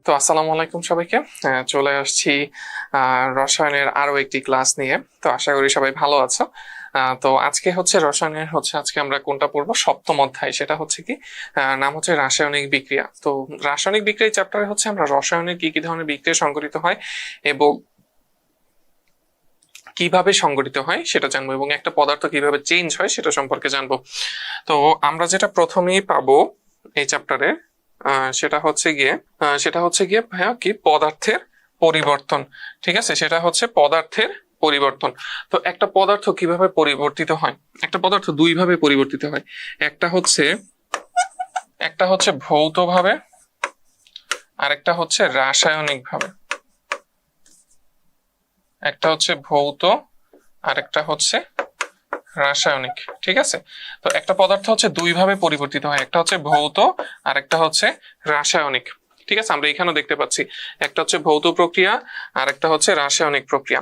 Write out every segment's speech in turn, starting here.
তো আসসালামু আলাইকুম সবাইকে। চলে আসছি রসায়নের আরো একটি ক্লাস নিয়ে। তো আশা করি সবাই ভালো আছো। তো আজকে হচ্ছে রসায়নের আজকে আমরা কোনটা পড়বো, সপ্তম অধ্যায়। সেটা হচ্ছে কি, নাম হচ্ছে রাসায়নিক বিক্রিয়া। তো রাসায়নিক বিক্রিয়া চ্যাপ্টারে আমরা রসায়নের কি কি ধরনের বিক্রিয়া সংঘটিত হয় এবং কিভাবে সংগঠিত হয় সেটা জানবো, এবং একটা পদার্থ কিভাবে চেঞ্জ হয় সেটা সম্পর্কে জানবো। তো আমরা যেটা প্রথমেই পাবো এই চ্যাপ্টারে, সেটা হচ্ছে গিয়ে ভাইয়া কি, পদার্থের পরিবর্তন। ঠিক আছে, সেটা হচ্ছে পদার্থের পরিবর্তন। তো একটা পদার্থ কিভাবে পরিবর্তিত হয়, একটা পদার্থ দুই ভাবে পরিবর্তিত হয়। একটা হচ্ছে ভৌত ভাবে, আর একটা হচ্ছে রাসায়নিক ভাবে। একটা হচ্ছে ভৌত আর একটা হচ্ছে রাসায়নিক। ঠিক আছে, তো একটা পদার্থ দুই ভাবে পরিবর্তিত হয়, একটা হচ্ছে ভৌত আর একটা হচ্ছে রাসায়নিক। ঠিক আছে, আমরা এখানেও দেখতে পাচ্ছি একটা হচ্ছে ভৌত প্রক্রিয়া আর একটা হচ্ছে রাসায়নিক প্রক্রিয়া।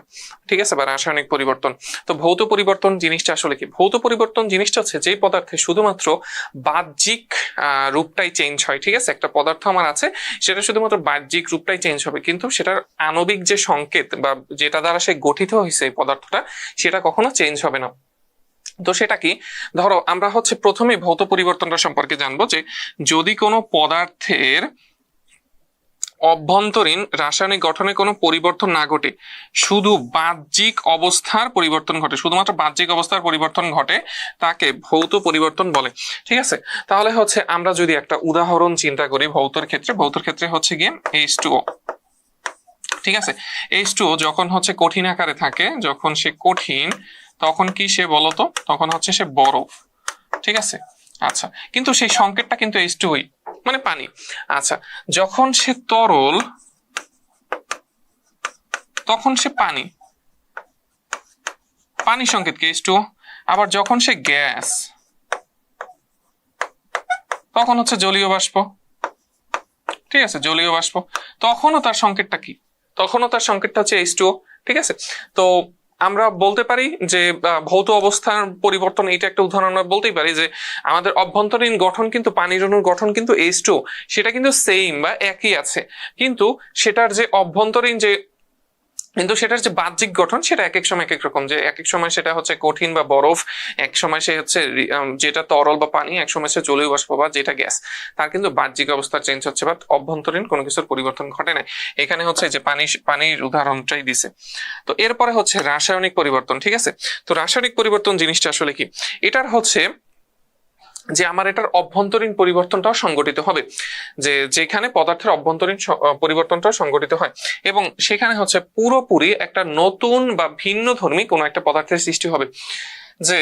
ঠিক আছে, বা রাসায়নিক পরিবর্তন। তো ভৌত পরিবর্তন জিনিসটা আসলে কি? ভৌত পরিবর্তন জিনিসটা হচ্ছে যেই পদার্থে শুধুমাত্র বাহ্যিক রূপটাই চেঞ্জ হয়। ঠিক আছে, একটা পদার্থ আমার আছে, সেটা শুধুমাত্র বাহ্যিক রূপটাই চেঞ্জ হবে, কিন্তু সেটার আণবিক যে সংকেত বা যেটা দ্বারা সে গঠিত হয়েছে এই পদার্থটা, সেটা কখনো চেঞ্জ হবে না। তো সেটা কি, ধরো আমরা প্রথমে ভৌত পরিবর্তনটা সম্পর্কে জানবো, যে যদি কোনো পদার্থের অভ্যন্তরীণ রাসায়নিক গঠনে কোনো পরিবর্তন না ঘটে, শুধু বাহ্যিক অবস্থার পরিবর্তন ঘটে, শুধুমাত্র বাহ্যিক অবস্থার পরিবর্তন ঘটে, তাকে ভৌত পরিবর্তন বলে। ঠিক আছে, তাহলে আমরা যদি একটা উদাহরণ চিন্তা করি ভৌতের ক্ষেত্রে গিয়ে H2O। ঠিক আছে, H2O যখন কঠিন আকারে থাকে, যখন সে কঠিন, তখন কি সে বলতো, তখন সে বরফ। ঠিক আছে, আচ্ছা, কিন্তু সেই সংকেতটা কিন্তু H2O, মানে পানি। আচ্ছা, যখন সে তরল, তখন সে পানি, পানি সংকেত কি H2O। আবার যখন সে গ্যাস, তখন জলীয় বাষ্প। ঠিক আছে, জলীয় বাষ্প, তখনও তার সংকেতটা কি, তখনও তার সংকেতটা হচ্ছে H2O। ঠিক আছে, তো আমরা বলতে পারি যে ভৌত অবস্থার পরিবর্তন, এটা একটা উদাহরণ আমরা বলতেই পারি যে আমাদের অভ্যন্তরীণ গঠন কিন্তু, পানির অণুর গঠন কিন্তু H2O, সেটা কিন্তু সেম বা একই আছে, কিন্তু সেটার যে অভ্যন্তরীণ যে বাহ্যিক গঠন, সেটা এক এক সময় এক এক রকম। যে এক এক সময় সেটা কঠিন বা বরফ, এক সময় সে যেটা তরল বা পানি, এক সময় সে জলীয় বাষ্প বা যেটা গ্যাস, তার কিন্তু বাহ্যিক অবস্থা চেঞ্জ হচ্ছে, বাট অভ্যন্তরীণ কোনো কিছুর পরিবর্তন ঘটে না। এখানে যে পানির উদাহরণটাই দিছে। তো এরপরে রাসায়নিক পরিবর্তন। ঠিক আছে, তো রাসায়নিক পরিবর্তন জিনিসটা আসলে কি, এটার যে আমার এটার অভ্যন্তরীণ পরিবর্তনটাও সংগঠিত হবে, যে যেখানে পদার্থের অভ্যন্তরীণ পরিবর্তনটাও সংগঠিত হয়, এবং সেখানে পুরোপুরি একটা নতুন বা ভিন্ন ধর্মী কোনো একটা পদার্থের সৃষ্টি হবে। যে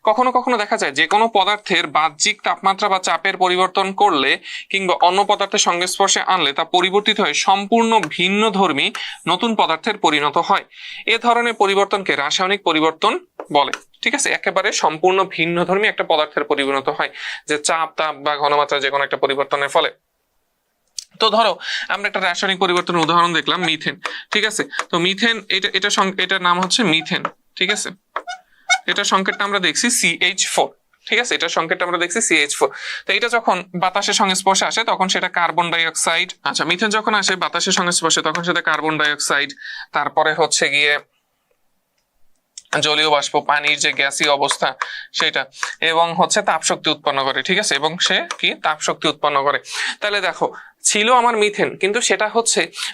কখনো কখনো দেখা যায় যে কোনো পদার্থের বাহ্যিক তাপমাত্রা বা চাপের পরিবর্তন করলে, কিংবা অন্য পদার্থের সংস্পর্শে আনলে, তা পরিবর্তিত হয়ে সম্পূর্ণ ভিন্ন ধর্মী নতুন পদার্থের পরিণত হয়। এ ধরনের পরিবর্তনকে রাসায়নিক পরিবর্তন বলে। ঠিক আছে, একেবারে সম্পূর্ণ ভিন্ন ধর্মী একটা পদার্থের পরিণত হয়, যে চাপ, তাপ বা ঘনমাত্রা যে কোনো একটা পরিবর্তনের ফলে। তো ধরো আমরা একটা রাসায়নিক পরিবর্তনের উদাহরণ দেখলাম, মিথেন। ঠিক আছে, তো মিথেন, এটার নাম হচ্ছে মিথেন। ঠিক আছে, এটার সংকেতটা আমরা দেখছি CH4। ঠিক আছে, এটার সংকেতটা আমরা দেখছি CH4। তো এটা যখন বাতাসের সংস্পর্শে আসে, তখন সেটা কার্বন ডাই অক্সাইড। আচ্ছা, মিথেন যখন আসে বাতাসের সংস্পর্শে, তখন সেটা কার্বন ডাই অক্সাইড, তারপরে গিয়ে জলীয় বাষ্প, পানির যে গ্যাসীয় অবস্থা সেটা, এবং তাপ শক্তি উৎপন্ন করে। ঠিক আছে, এবং সে কি তাপ শক্তি উৎপন্ন করে। তাহলে দেখো, ছিল আমার মিথেন, কিন্তু সেটা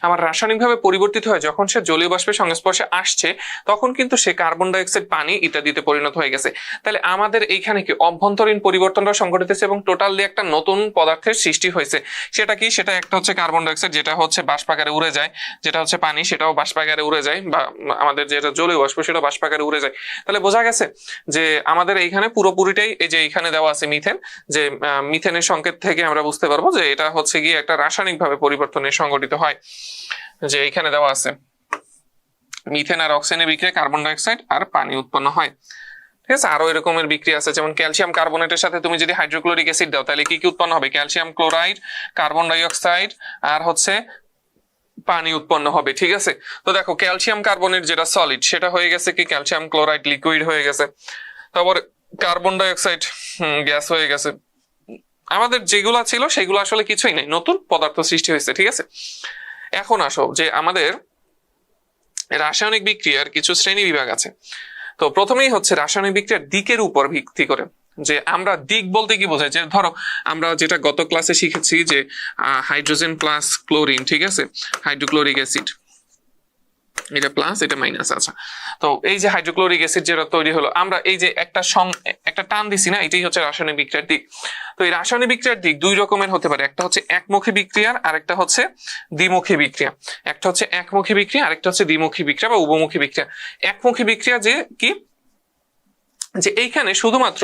আমার রাসায়নিকভাবে পরিবর্তিত হয় যখন সে জলীয় বাষ্পের সংস্পর্শে আসছে, তখন কিন্তু সে কার্বন ডাই অক্সাইড, পানি ইত্যাদিতে পরিণত হয়ে গেছে। তাহলে আমাদের এইখানে কি অভ্যন্তরীণ পরিবর্তনটা সংঘটিত হয়েছে, এবং টোটালি একটা নতুন পদার্থের সৃষ্টি হয়েছে। সেটা কি, সেটা একটা কার্বন ডাই অক্সাইড, যেটা বাষ্পাকারে উড়ে যায়, যেটা পানি, সেটাও বাষ্পাকারে উড়ে যায়, বা আমাদের যেটা জলীয় বাষ্প সেটা বাষ্পাকারে উড়ে যায়। তাহলে বোঝা গেছে যে আমাদের এইখানে পুরোপুরিটাই, এই যে এইখানে দেওয়া আছে মিথেন, যে মিথেনের সংকেত থেকে আমরা বুঝতে পারবো যে এটা গিয়ে একটা রাসায়নিক ভাবে পরিবর্তনে সংঘটিত হয়। যে এখানে দেওয়া আছে মিথেন আর অক্সিজেনের বিক্রিয়ায় কার্বন ডাই অক্সাইড আর পানি উৎপন্ন হয়। ঠিক আছে, আরো এরকমের বিক্রিয়া আছে, যেমন ক্যালসিয়াম কার্বনেটের সাথে তুমি যদি হাইড্রোক্লোরিক অ্যাসিড দাও, তাহলে কি কি উৎপন্ন হবে? Calcium chloride, carbon die oxide, আর পানি উৎপন্ন হবে। ঠিক আছে, তো দেখো ক্যালসিয়াম কার্বনেট যেটা সলিড, সেটা হয়ে গেছে কি ক্যালসিয়াম ক্লোরাইড লিকুইড হয়ে গেছে, তারপর কার্বন ডাই অক্সাইড গ্যাস হয়ে গেছে, আমাদের যেগুলা ছিল সেগুলো আসলে কিছুই নেই, নতুন পদার্থ সৃষ্টি হয়েছে। ঠিক আছে, এখন আসো যে আমাদের রাসায়নিক বিক্রিয়ার কিছু শ্রেণী বিভাগ আছে। তো প্রথমেই হচ্ছে রাসায়নিক বিক্রিয়ার দিকের উপর ভিত্তি করে, যে আমরা দিক বলতে কি বোঝাই, যে ধরো আমরা যেটা গত ক্লাসে শিখেছি যে হাইড্রোজেন প্লাস ক্লোরিন, ঠিক আছে, হাইড্রোক্লোরিক অ্যাসিড, এটা প্লাস এটা মাইনাস। আচ্ছা, তো এই যে হাইড্রোক্লোরিক অ্যাসিড যেটা তৈরি হলো, আমরা এই যে একটা টান দিছি না, এটাই হচ্ছে রাসায়নিক বিক্রিয়ার দিক। তো এই রাসায়নিক বিক্রিয়ার দিক দুই রকমের হতে পারে, একটা হচ্ছে একমুখী বিক্রিয়ার আর একটা হচ্ছে দ্বিমুখী বিক্রিয়া। একটা হচ্ছে একমুখী বিক্রিয়া আর একটা হচ্ছে দ্বিমুখী বিক্রিয়া বা উভমুখী বিক্রিয়া। একমুখী বিক্রিয়া যে কি, যে এইখানে শুধুমাত্র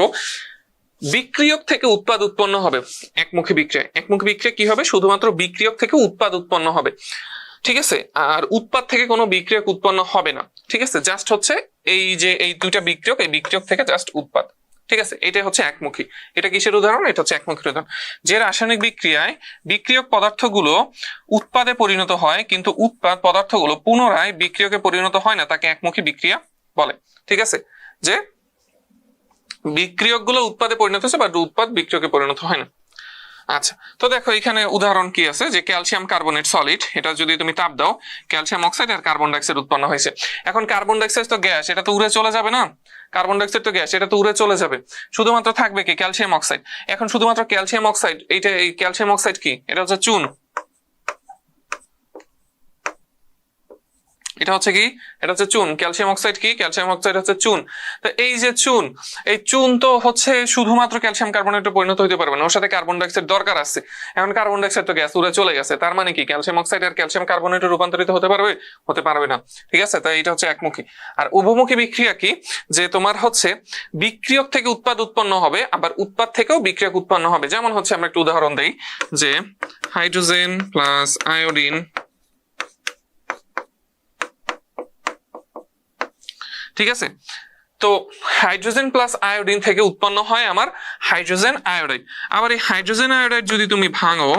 বিক্রিয়ক থেকে উৎপাদ উৎপন্ন হবে। একমুখী বিক্রিয়া, একমুখী বিক্রিয়া কি হবে, শুধুমাত্র বিক্রিয়ক থেকে উৎপাদ উৎপন্ন হবে। ঠিক আছে, আর উৎপাদ থেকে কোনো বিক্রিয়ক উৎপন্ন হবে না। ঠিক আছে, জাস্ট হচ্ছে এই যে এই দুইটা বিক্রিয়ক, এই বিক্রিয়ক থেকে জাস্ট উৎপাদ। ঠিক আছে, এটা হচ্ছে একমুখী। এটা কিসের উদাহরণ, এটা হচ্ছে একমুখীর উদাহরণ। যে রাসায়নিক বিক্রিয়ায় বিক্রিয়ক পদার্থগুলো উৎপাদে পরিণত হয় কিন্তু উৎপাদ পদার্থগুলো পুনরায় বিক্রিয়কে পরিণত হয় না, তাকে একমুখী বিক্রিয়া বলে। ঠিক আছে, যে বিক্রিয়কগুলো উৎপাদে পরিণত হচ্ছে বাট উৎপাদ বিক্রিয়কে পরিণত হয় না। আচ্ছা, তো দেখো এখানে উদাহরণ কি আছে, যে ক্যালসিয়াম কার্বনেট সলিড, এটা যদি তুমি তাপ দাও, ক্যালসিয়াম অক্সাইড আর কার্বন ডাইঅক্সাইড উৎপন্ন হয়েছে। এখন কার্বন ডাইঅক্সাইড তো গ্যাস, এটা তো উড়ে চলে যাবে না, কার্বন ডাইঅক্সাইড তো গ্যাস, এটা তো উড়ে চলে যাবে, শুধুমাত্র থাকবে কি ক্যালসিয়াম অক্সাইড। এখন শুধুমাত্র ক্যালসিয়াম অক্সাইড, এইটা এই ক্যালসিয়াম অক্সাইড কি, এটা হচ্ছে চুন। এটা হচ্ছে কি, এটা হচ্ছে চুন। ক্যালসিয়াম অক্সাইড কি, ক্যালসিয়াম অক্সাইড হচ্ছে চুন। তো এই যে চুন, এই চুন তো হচ্ছে শুধুমাত্র ক্যালসিয়াম কার্বনেটে পরিণত হতে পারবে না, ওর সাথে কার্বন ডাইঅক্সাইড দরকার আছে। এখন কার্বন ডাইঅক্সাইড তো গ্যাস, উড়ে চলে গেছে, তার মানে কি ক্যালসিয়াম অক্সাইড আর ক্যালসিয়াম কার্বনেটে রূপান্তরিত হতে পারবে, হতে পারবে না। ঠিক আছে, তো এটা হচ্ছে একমুখী। আর উভমুখী বিক্রিয়া কি, যে তোমার হচ্ছে বিক্রিয়ক থেকে উৎপাদ উৎপন্ন হবে, আবার উৎপাদ থেকেও বিক্রিয়ক উৎপন্ন হবে। যেমন হচ্ছে আমরা একটু উদাহরণ দেই, যে হাইড্রোজেন প্লাস আয়োডিন, ঠিক আছে, তো হাইড্রোজেন প্লাস আয়োডিন থেকে উৎপন্ন হয় আমার হাইড্রোজেন আয়োডাইড। আবার এই হাইড্রোজেন আয়োডাইড যদি তুমি ভাঙো,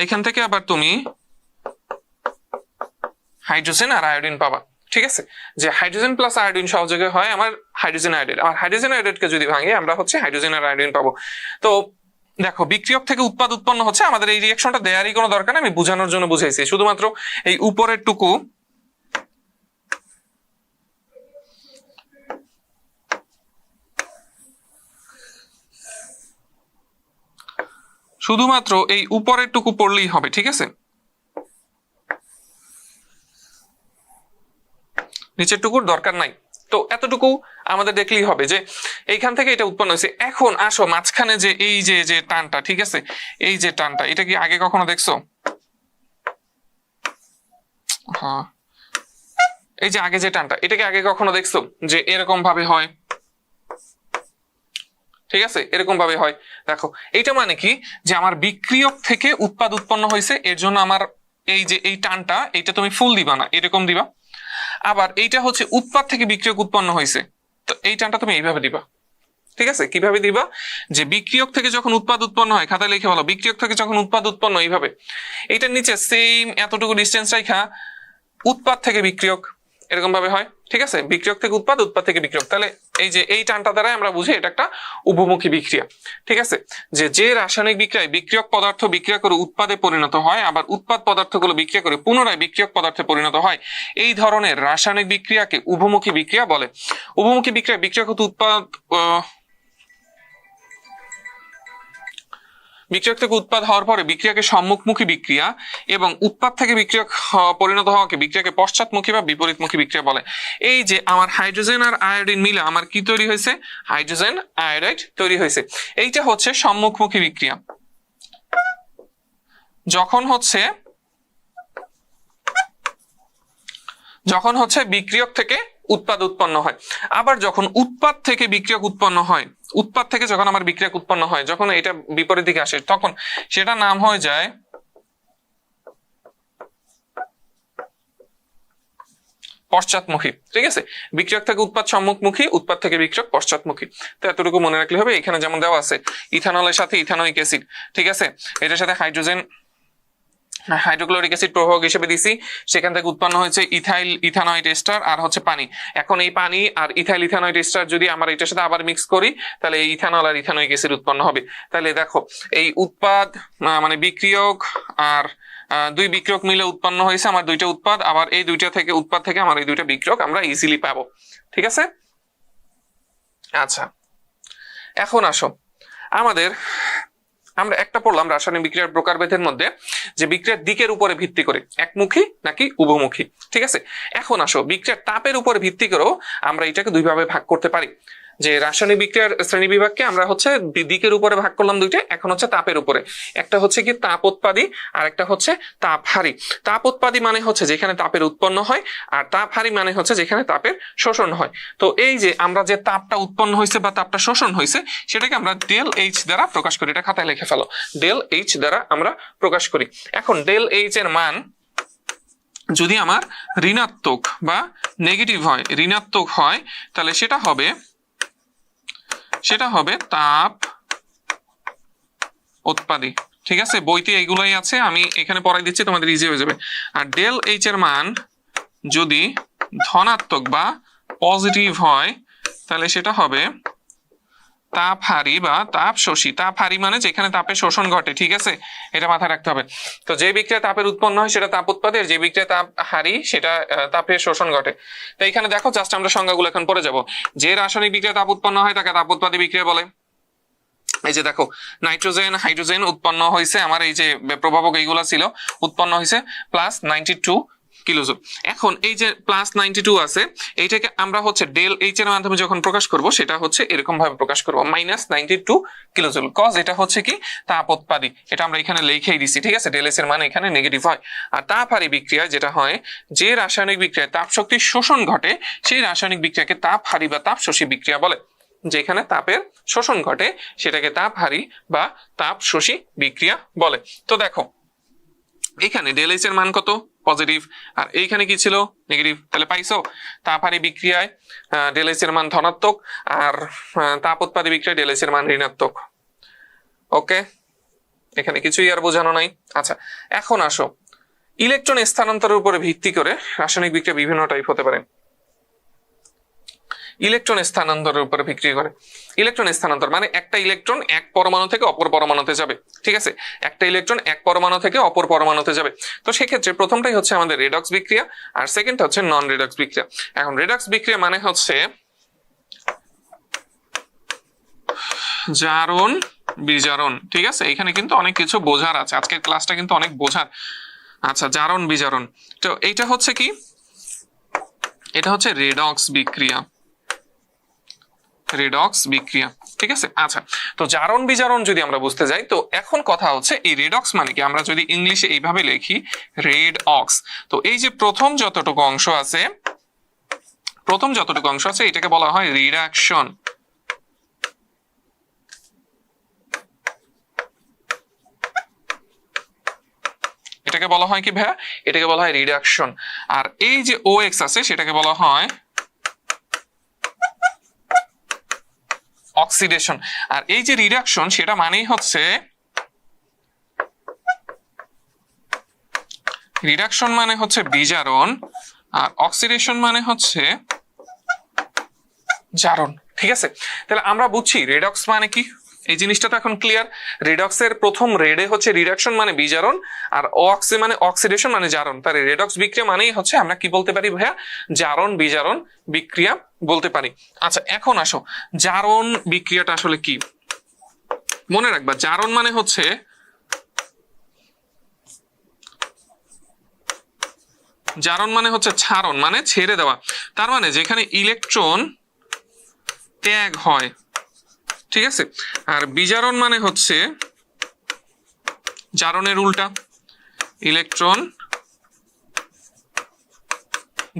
এখান থেকে আবার তুমি হাইড্রোজেন আর আয়োডিন পাবা। ঠিক আছে, যে হাইড্রোজেন প্লাস আয়োডিন সহযোগে হয় আমার হাইড্রোজেন আয়োডাইড। আর হাইড্রোজেন আয়োডাইডকে যদি ভাঙি, আমরা হচ্ছে হাইড্রোজেন আর আয়োডিন পাবো। তো দেখো, বিক্রিয়ক থেকে উৎপাদ উৎপন্ন হচ্ছে, আমাদের এই রিঅ্যাকশনটা দেয়ারই কোনো দরকার নেই, আমি বোঝানোর জন্য বুঝাইছি। শুধুমাত্র এই উপরের টুকু, শুধুমাত্র এই উপরের টুকু পড়লেই হবে। ঠিক আছে, নিচের টুকুর দরকার নাই। তো এতটুকু আমাদের দেখলেই হবে যে এইখান থেকে এটা উৎপন্ন হয়েছে। এখন আসো মাঝখানে যে এই যে যে টানটা, ঠিক আছে, এই যে টানটা, এটা কি আগে কখনো দেখছো? হ্যাঁ, এই যে আগে যে টানটা, এটাকে আগে কখনো দেখছো যে এরকম ভাবে হয়? ঠিক আছে, এরকম ভাবে হয়। দেখো, এইটা মানে কি, যে আমার বিক্রিয়ক থেকে উৎপাদ উৎপন্ন হয়েছে, এর জন্য আমার এই যে এই টানটা, এইটা তুমি ফুল দিবা না, এরকম দিবা। আবার এইটা হচ্ছে উৎপাদ থেকে বিক্রিয়ক উৎপন্ন হয়েছে, তো এই টানটা তুমি এইভাবে দিবা। ঠিক আছে, কিভাবে দিবা, যে বিক্রিয়ক থেকে যখন উৎপাদ উৎপন্ন হয়, খাতায় লিখে বলো, বিক্রিয়ক থেকে যখন উৎপাদ উৎপন্ন, এইভাবে এইটার নিচে সেম এতটুকু ডিস্টেন্স রাখা উৎপাদ থেকে বিক্রিয়ক, এরকম ভাবে হয়। ঠিক আছে, বিক্রিয়ক থেকে উৎপাদ, উৎপাদ থেকে বিক্রিয়ক, তাহলে এই যে এই টানটা দ্বারা আমরা বুঝি এটা একটা উভমুখী বিক্রিয়া। ঠিক আছে, যে যে রাসায়নিক বিক্রিয়ায় বিক্রিয়ক পদার্থ বিক্রিয়া করে উৎপাদে পরিণত হয়, আবার উৎপাদ পদার্থগুলো বিক্রিয়া করে পুনরায় বিক্রিয়ক পদার্থে পরিণত হয়, এই ধরনের রাসায়নিক বিক্রিয়াকে উভমুখী বিক্রিয়া বলে। উভমুখী বিক্রিয়া বিক্রিয়ক উৎপাদ বিক্রিয়ক থেকে উৎপাদ হওয়ার পরে বিক্রিয়াকে সম্মুখমুখী বিক্রিয়া এবং উৎপাদ থেকে বিক্রিয়ক পরিণত হওয়াকে বিক্রিয়াকে পশ্চাৎমুখী বা বিপরীতমুখী বিক্রিয়া বলে। এই যে আমার হাইড্রোজেন আর আয়োডিন মিলে আমার কি তৈরি হয়েছে, হাইড্রোজেন আয়োডাইড তৈরি হয়েছে। এইটা হচ্ছে সম্মুখমুখী বিক্রিয়া। যখন হচ্ছে বিক্রিয়ক থেকে উৎপাদ উৎপন্ন হয়। আবার যখন উৎপাদ থেকে বিক্রিয়ক উৎপন্ন হয়, উৎপাদ থেকে যখন আমার বিক্রিয়ক উৎপন্ন হয়, যখন এটা বিপরীত দিকে আসে, তখন সেটা নাম হয়ে যায় পশ্চাৎমুখী। ঠিক আছে, বিক্রিয়ক থেকে উৎপাদ সম্মুখমুখী, উৎপাদ থেকে বিক্রিয়ক পশ্চাৎমুখী। তো এতটুকু মনে রাখলে হবে। এখানে যেমন দেওয়া আছে ইথানলের সাথে ইথানোয়িক অ্যাসিড, ঠিক আছে, এটার সাথে হাইড্রোজেন হাইড্রোক্লোরিক অ্যাসিড প্রভাবক হিসেবে দিছি, সেখান থেকে উৎপন্ন হয়েছে ইথাইল ইথানয়েড এস্টার আর হচ্ছে পানি। এখন এই পানি আর ইথাইল ইথানয়েড এস্টার যদি আমরা এটার সাথে আবার মিক্স করি তাহলে এই ইথানল আর ইথানোয়িক অ্যাসিড উৎপন্ন হবে। তাহলে দেখো এই উৎপাদ মানে বিক্রিয়ক আর দুই বিক্রিয়ক মিলে উৎপন্ন হয়েছে আমার দুইটা উৎপাদ, আবার এই দুইটা থেকে উৎপাদ থেকে আমার এই দুইটা বিক্রিয়ক আমরা ইজিলি পাবো। ঠিক আছে, আচ্ছা এখন আসো আমরা একটা পড়লাম রাসায়নিক বিক্রিয়ার প্রকারভেদের মধ্যে যে বিক্রিয়ার দিকের উপরে ভিত্তি করে একমুখী নাকি উভমুখী। ঠিক আছে, এখন আসো বিক্রিয়ার তাপের উপরে ভিত্তি করেও আমরা এটাকে দুই ভাবে ভাগ করতে পারি। যে রাসায়নিক বিক্রিয়ার শ্রেণী বিভাগকে আমরা হচ্ছে দিকের উপরে ভাগ করলাম দুইটা, এখন হচ্ছে তাপের উপরে। একটা হচ্ছে কি তাপ উৎপাদী আর একটা হচ্ছে তাপহারী। তাপ উৎপাদী মানে হচ্ছে যেখানে তাপের উৎপন্ন হয়, আর তাপহারী মানে হচ্ছে যেখানে তাপের শোষণ হয়। তো এই যে আমরা যে তাপটা উৎপন্ন হয়েছে বা তাপটা শোষণ হয়েছে সেটাকে আমরা ডেল এইচ দ্বারা প্রকাশ করি। এটা খাতায় লিখে ফেলো, ডেল এইচ দ্বারা আমরা প্রকাশ করি। এখন ডেল এইচ এর মান যদি আমার ঋণাত্মক বা নেগেটিভ হয়, ঋণাত্মক হয় তাহলে সেটা হবে তাপ উৎপাদী। ঠিক আছে, বইতে এইগুলাই আছে, আমি এখানে পড়াই দিচ্ছি, তোমাদের ইজি হয়ে যাবে। আর ডেল এইচ এর মান যদি ধনাত্মক বা পজিটিভ হয় তাহলে সেটা হবে তাপহারী বা তাপ শোষী। তাপহারী মানে যেখানে তাপের শোষণ ঘটে। ঠিক আছে, এটা মাথায় রাখতে হবে। তো যে বিক্রিয়া তাপের উৎপন্ন হয় সেটা তাপ উৎপাদী, আর যে বিক্রিয়া তাপহারী সেটা তাপের শোষণ ঘটে। তো এখানে দেখো জাস্ট আমরা সংজ্ঞাগুলো এখন পড়ে যাব। যে রাসায়নিক বিক্রিয়া তাপ উৎপন্ন হয় তাকে তাপ উৎপাদী বিক্রিয়া বলে। এই যে দেখো নাইট্রোজেন হাইড্রোজেন উৎপন্ন হয়েছে, আমার এই যে প্রভাবক এইগুলা ছিল উৎপন্ন হয়েছে +92 কিলোজুল। এখন এই যে +92 আছে এইটাকে আমরা হচ্ছে ডেল এইচ এর মাধ্যমে যখন প্রকাশ করব সেটা হচ্ছে এরকম ভাবে প্রকাশ করব -92 কিলোজুল, কজ এটা হচ্ছে কি তাপ উৎপাদী। এটা আমরা এখানে লিখেই দিছি। ঠিক আছে, ডেল এইচ এর মান এখানে নেগেটিভ হয়। আর তাপহারী বিক্রিয়া যেটা হয়, যে রাসায়নিক বিক্রিয়ায় তাপ শক্তির শোষণ ঘটে সেই রাসায়নিক বিক্রিয়াকে তাপহারী বা তাপ শোষী বিক্রিয়া বলে। যেখানে তাপের শোষণ ঘটে সেটাকে তাপহারী বা তাপ শোষী বিক্রিয়া বলে। তো দেখো এখানে ডেল এইচ এর মান কত, পজিটিভ, আর এইখানে কি ছিল নেগেটিভ। তাহলে পাইছো তাপহারী বিক্রিয়ায় ডেল এইচ এর মান ধনাত্মক, আর তাপ উৎপাদী বিক্রিয়ায় ডেল এইচ এর মান ঋণাত্মক। ওকে, এখানে কিছুই আর বোঝানো নাই। আচ্ছা এখন আসো ইলেকট্রন স্থানান্তরের উপরে ভিত্তি করে রাসায়নিক বিক্রিয়া বিভিন্ন টাইপ হতে পারে। ইলেকট্রন স্থানান্তরের উপরে ভিত্তি করে। ইলেকট্রন স্থানান্তর মানে একটা ইলেকট্রন এক পরমাণু থেকে অপর পরমাণুতে যাবে। ঠিক আছে, একটা ইলেকট্রন এক পরমাণু থেকে অপর পরমাণুতে যাবে। তো সেক্ষেত্রে প্রথমটাই হচ্ছে আমাদের রেডক্স বিক্রিয়া, আর সেকেন্ডটা হচ্ছে নন রেডক্স বিক্রিয়া। এখন রেডক্স বিক্রিয়া মানে হচ্ছে জারণ বিজারণ। ঠিক আছে, এখানে কিন্তু অনেক কিছু বোঝার আছে, আজকের ক্লাসটা কিন্তু অনেক বোঝার। আচ্ছা জারণ বিজারণ, তো এইটা হচ্ছে কি, এটা হচ্ছে রেডক্স বিক্রিয়া। রেডক্স বিক্রিয়া। ঠিক আছে, আচ্ছা তো জারণ বিজারণ যদি আমরা বুঝতে যাই, তো এখন কথা হচ্ছে এই রেডক্স মানে কি, আমরা যদি ইংলিশে এইভাবে লিখি রেডক্স, তো এই যে প্রথম যতটুকু অংশ আছে এটাকে বলা হয় রিডাকশন। এটাকে বলা হয় কি ভাইয়া, এটাকে বলা হয় রিডাকশন। আর এই যে OX আছে সেটাকে বলা হয় অক্সিডেশন। আর এই যে রিডাকশন সেটা মানেই হচ্ছে, রিডাকশন মানে হচ্ছে বিজারণ, আর অক্সিডেশন মানে হচ্ছে জারণ। ঠিক আছে, তাহলে আমরা বুঝছি রেডক্স মানে কি, এই জিনিসটা তো এখন ক্লিয়ার। রেডক্সের প্রথম রেডে হচ্ছে রিডাকশন মানে বিজারণ, আর অক্সি মানে অক্সিডেশন মানে জারণ। তার রেডক্স বিক্রিয়া মানেই হচ্ছে আমরা কি বলতে পারি ভাইয়া, জারণ বিজারণ বিক্রিয়া বলতে পারি। আচ্ছা এখন আসো জারণ বিক্রিয়াটা আসলে কি। মনে রাখবা জারণ মানে হচ্ছে ছাড়ন, মানে ছেড়ে দেওয়া। তার মানে যেখানে ইলেকট্রন ত্যাগ হয়। ঠিক আছে, আর বিজারণ মানে হচ্ছে জারণের উল্টা, ইলেকট্রন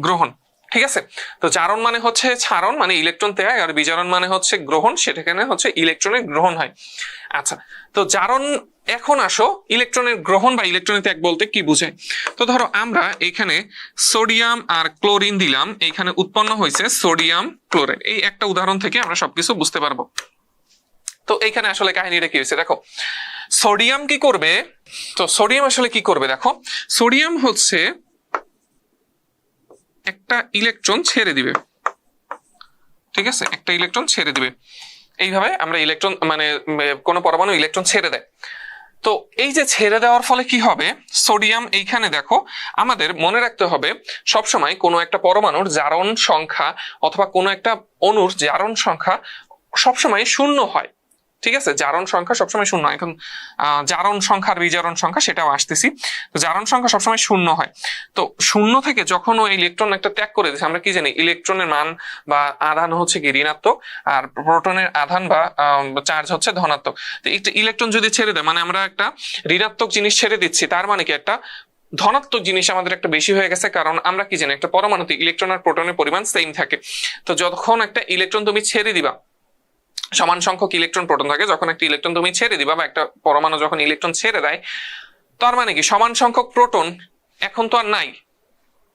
গ্রহণ। ঠিক আছে, তো জারণ মানে হচ্ছে ছাড়ন মানে ইলেকট্রন ত্যাগ, আর বিজারণ মানে হচ্ছে গ্রহণ, সেটাখানে হচ্ছে ইলেকট্রনের গ্রহণ হয়। আচ্ছা তো জারণ, এখন আসো ইলেকট্রনের গ্রহণ বা ইলেকট্রনের ত্যাগ বলতে কি বুঝায়। তো ধরো আমরা এখানে সোডিয়াম আর ক্লোরিন দিলাম, এখানে উৎপন্ন হয়েছে সোডিয়াম ক্লোরাইড। এই একটা উদাহরণ থেকে আমরা সবকিছু বুঝতে পারবো। তো এইখানে আসলে কাহিনীটা কি হয়েছে দেখো, সোডিয়াম কি করবে, তো সোডিয়াম আসলে কি করবে দেখো, সোডিয়াম হচ্ছে একটা ইলেকট্রন ছেড়ে দিবে, ঠিক আছে, একটা ইলেকট্রন ছেড়ে দিবে। এইভাবে আমরা ইলেকট্রন মানে কোনো পরমাণু ইলেকট্রন ছেড়ে দেয়। তো এই যে ছেড়ে দেওয়ার ফলে কি হবে, সোডিয়াম এইখানে দেখো আমাদের মনে রাখতে হবে সবসময় কোনো একটা পরমাণুর জারণ সংখ্যা অথবা কোনো একটা অণুর জারণ সংখ্যা সবসময় শূন্য হয়, ঠিক আছে, জারণ সংখ্যা সবসময় শূন্য। এখন জারণ সংখ্যা আর বিজারণ সংখ্যা সেটাও আসতেছি। তো জারণ সংখ্যা সবসময় শূন্য হয়। তো শূন্য থেকে যখন ওই ইলেকট্রন একটা ত্যাগ করে দিচ্ছে, আমরা কি জানি ইলেকট্রনের মান বা আধান হচ্ছে কি ঋণাত্মক, আর প্রোটনের আধান বা চার্জ হচ্ছে ধনাত্মক। তো একটা ইলেকট্রন যদি ছেড়ে দেয় মানে আমরা একটা ঋণাত্মক জিনিস ছেড়ে দিচ্ছি, তার মানে কি একটা ধনাত্মক জিনিস আমাদের একটা বেশি হয়ে গেছে, কারণ আমরা কি জানি একটা পরমাণুতে ইলেকট্রন আর প্রোটনের পরিমাণ সেম থাকে। তো যখন একটা ইলেকট্রন তুমি ছেড়ে দিবা, সমান সংখ্যক ইলেকট্রন প্রোটন থাকে, যখন একটা ইলেকট্রন তুমি ছেড়ে দিবা বা একটা পরমাণু যখন ইলেকট্রন ছেড়ে দেয়, তার মানে কি সমান সংখ্যক প্রোটন এখন তো আর নাই,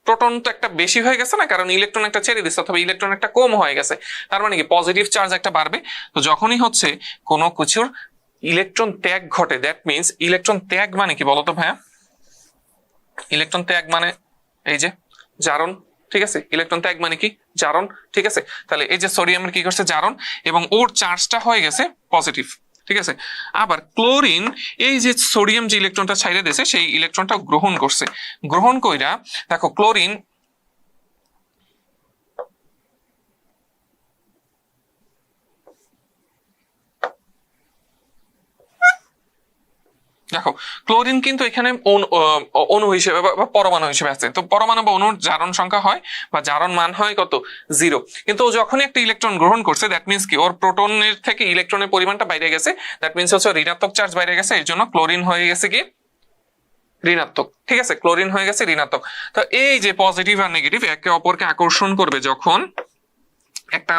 প্রোটন তো একটা বেশি হয়ে গেছে না, কারণ ইলেকট্রন একটা ছেড়ে দিচ্ছে অথবা ইলেকট্রন একটা কম হয়ে গেছে। তার মানে কি পজিটিভ চার্জ একটা বাড়বে। তো যখনই হচ্ছে কোনো কিছুর ইলেকট্রন ত্যাগ ঘটে, দ্যাট মিনস ইলেকট্রন ত্যাগ মানে কি বলতো ভাইয়া, ইলেকট্রন ত্যাগ মানে এই যে জারণ, ঠিক আছে, ইলেকট্রন ত্যাগ মানে কি জারণ, ঠিক আছে। তাহলে এই যে সোডিয়ামের কি করছে জারণ, এবং ওর চার্জটা হয়ে গেছে পজিটিভ, ঠিক আছে। আবার ক্লোরিন এই যে সোডিয়াম যে ইলেকট্রনটা ছাইড়ে দিয়েছে সেই ইলেকট্রনটা গ্রহণ করছে, গ্রহণ কইরা দেখো ক্লোরিন দেখো ক্লোরিন কিন্তু এখানে অণু হিসেবে বা পরমাণু হিসেবে আছে। তো পরমাণু বা অণুর জারণ সংখ্যা হয় বা জারণ মান হয় কত, 0। কিন্তু ও যখনই একটা ইলেকট্রন গ্রহণ করছে দ্যাট মিনস কি ওর প্রোটনের থেকে ইলেকট্রনের পরিমাণটা বাইরে গেছে, দ্যাট মিনস হচ্ছে ঋণাত্মক চার্জ বাইরে গেছে, এর জন্য ক্লোরিন হয়ে গেছে কি ঋণাত্মক, ঠিক আছে, ক্লোরিন হয়ে গেছে ঋণাত্মক। তো এই যে পজিটিভ আর নেগেটিভ একে অপরকে আকর্ষণ করবে, যখন একটা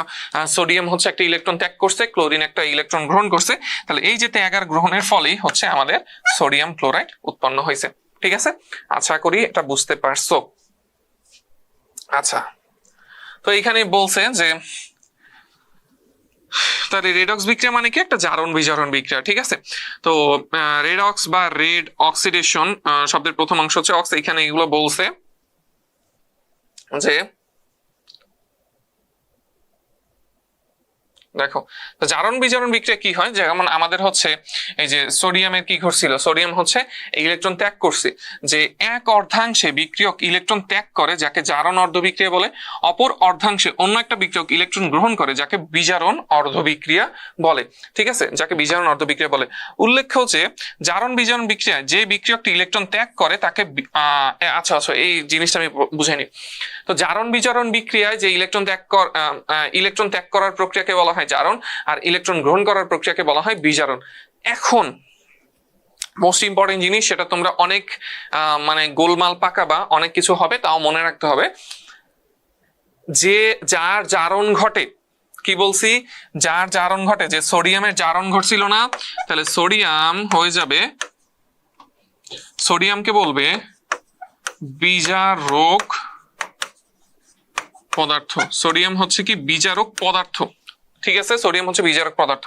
সোডিয়াম হচ্ছে একটা ইলেকট্রন ত্যাগ করছে, ক্লোরিন একটা ইলেকট্রন গ্রহণ করছে, তাহলে এই যে ত্যাগ আর গ্রহণের ফলেই হচ্ছে আমাদের সোডিয়াম ক্লোরাইড উৎপন্ন হয়েছে, ঠিক আছে। আশা করি এটা বুঝতে পারছো। আচ্ছা, তো এখানে বলছে যে তার রেডক্স বিক্রিয়া মানে কি একটা জারণ বিজারণ বিক্রিয়া, ঠিক আছে। তো রেডক্স বা রেড অক্সিডেশন শব্দের প্রথম অংশ হচ্ছে অক্স, এখানে এগুলো বলছে যে দেখো জারণ বিজারণ বিক্রিয়া কি হয়, যেমন আমাদের হচ্ছে এই যে সোডিয়ামের কি ঘটছিল, সোডিয়াম হচ্ছে ইলেকট্রন ত্যাগ করছে, যে এক অর্ধাংশে বিক্রিয়ক ইলেকট্রন ত্যাগ করে যাকে জারণ অর্ধ বিক্রিয়া বলে, অপর অর্ধাংশে অন্য একটা বিক্রিয়ক ইলেকট্রন গ্রহণ করে যাকে বিজারণ অর্ধ বিক্রিয়া বলে, ঠিক আছে, যাকে বিজারণ অর্ধ বিক্রিয়া বলে। উল্লেখ্য যে জারণ বিজারণ বিক্রিয়ায় যে বিক্রিয়কটি ইলেকট্রন ত্যাগ করে তাকে আচ্ছা আচ্ছা এই জিনিসটা আমি বুঝাইনি। তো জারণ বিজারণ বিক্রিয়ায় যে ইলেকট্রন ত্যাগ করার প্রক্রিয়াকে বলা হয় জারণ, আর ইলেকট্রন গ্রহণ করার প্রক্রিয়াকে বলা হয় বিজারণ। এখন মোস্ট ইম্পর্টেন্ট জিনিস, সেটা তোমরা অনেক মানে গোলমাল পাকাবা, অনেক কিছু হবে, তাও মনে রাখতে হবে যে যার জারণ ঘটে, কি বলছি, যার জারণ ঘটে, যে সোডিয়ামের জারণ ঘটছিল না, তাহলে সোডিয়াম হয়ে যাবে, সোডিয়ামকে বলবে বিজারক পদার্থ। সোডিয়াম হচ্ছে কি বিজারক পদার্থ, ঠিক আছে, সোডিয়াম হচ্ছে বিজারক পদার্থ।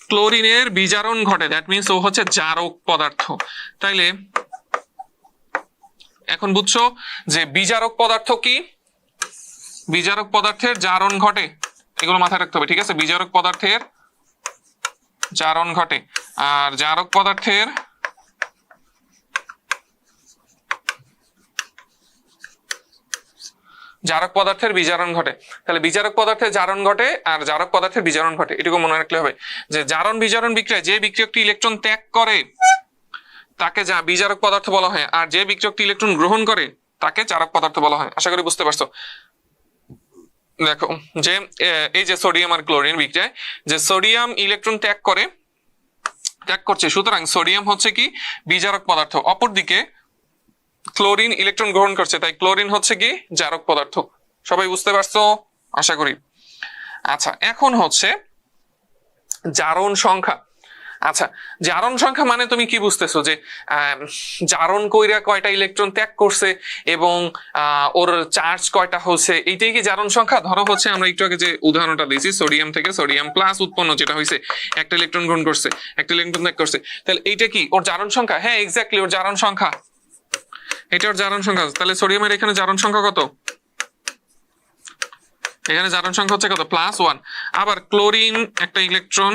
ক্লোরিনের বিজারণ ঘটে, দ্যাট মিনস ও হচ্ছে জারক পদার্থ। তাইলে এখন বুঝছো যে বিজারক পদার্থ কি, বিজারক পদার্থের জারণ ঘটে, এগুলো মাথায় রাখতে হবে, ঠিক আছে। বিজারক পদার্থের জারণ ঘটে, আর জারক পদার্থের জারক পদার্থের বিজারণ ঘটে। তাহলে বিজারক পদার্থের জারণ ঘটে আর জারক পদার্থের বিজারণ ঘটে, এটুকু মনে রাখলে হবে যে জারণ বিজারণ বিক্রিয়া যে বিক্রিয়কটি ইলেকট্রন ত্যাগ করে তাকে যা বিজারক পদার্থ বলা হয়, আর যে বিক্রিয়কটি ইলেকট্রন গ্রহণ করে তাকে জারক পদার্থ বলা হয়। আশা করি বুঝতে পারছো। দেখো যে এই যে সোডিয়াম আর ক্লোরিন বিক্রিয়ায় যে সোডিয়াম ইলেকট্রন ত্যাগ করছে, সুতরাং সোডিয়াম হচ্ছে কি বিজারক পদার্থ, অপরদিকে ক্লোরিন ইলেকট্রন গ্রহণ করছে, তাই ক্লোরিন হচ্ছে কি জারক পদার্থ। সবাই বুঝতে পারছো আশা করি। আচ্ছা, এখন হচ্ছে জারণ সংখ্যা, আচ্ছা, জারণ সংখ্যা মানে তুমি কি বুঝতেছো যে জারণ কইরা কয়টা ইলেকট্রন ত্যাগ করছে এবং ওর চার্জ কয়টা হচ্ছে, এইটাই কি জারণ সংখ্যা? ধরো হচ্ছে আমরা একটু আগে যে উদাহরণটা দিয়েছি, সোডিয়াম থেকে সোডিয়াম প্লাস উৎপন্ন যেটা হয়েছে, একটা ইলেকট্রন গ্রহণ করছে, একটা ইলেকট্রন ত্যাগ করছে, তাহলে এইটা কি ওর জারণ সংখ্যা? হ্যাঁ এক্স্যাক্টলি ওর জারণ সংখ্যা, এটা ওর জারণ সংখ্যা। তাহলে সোডিয়ামের এখানে জারণ সংখ্যা কত? এখানে জারণ সংখ্যা হচ্ছে কত? +1। আবার ক্লোরিন একটা ইলেকট্রন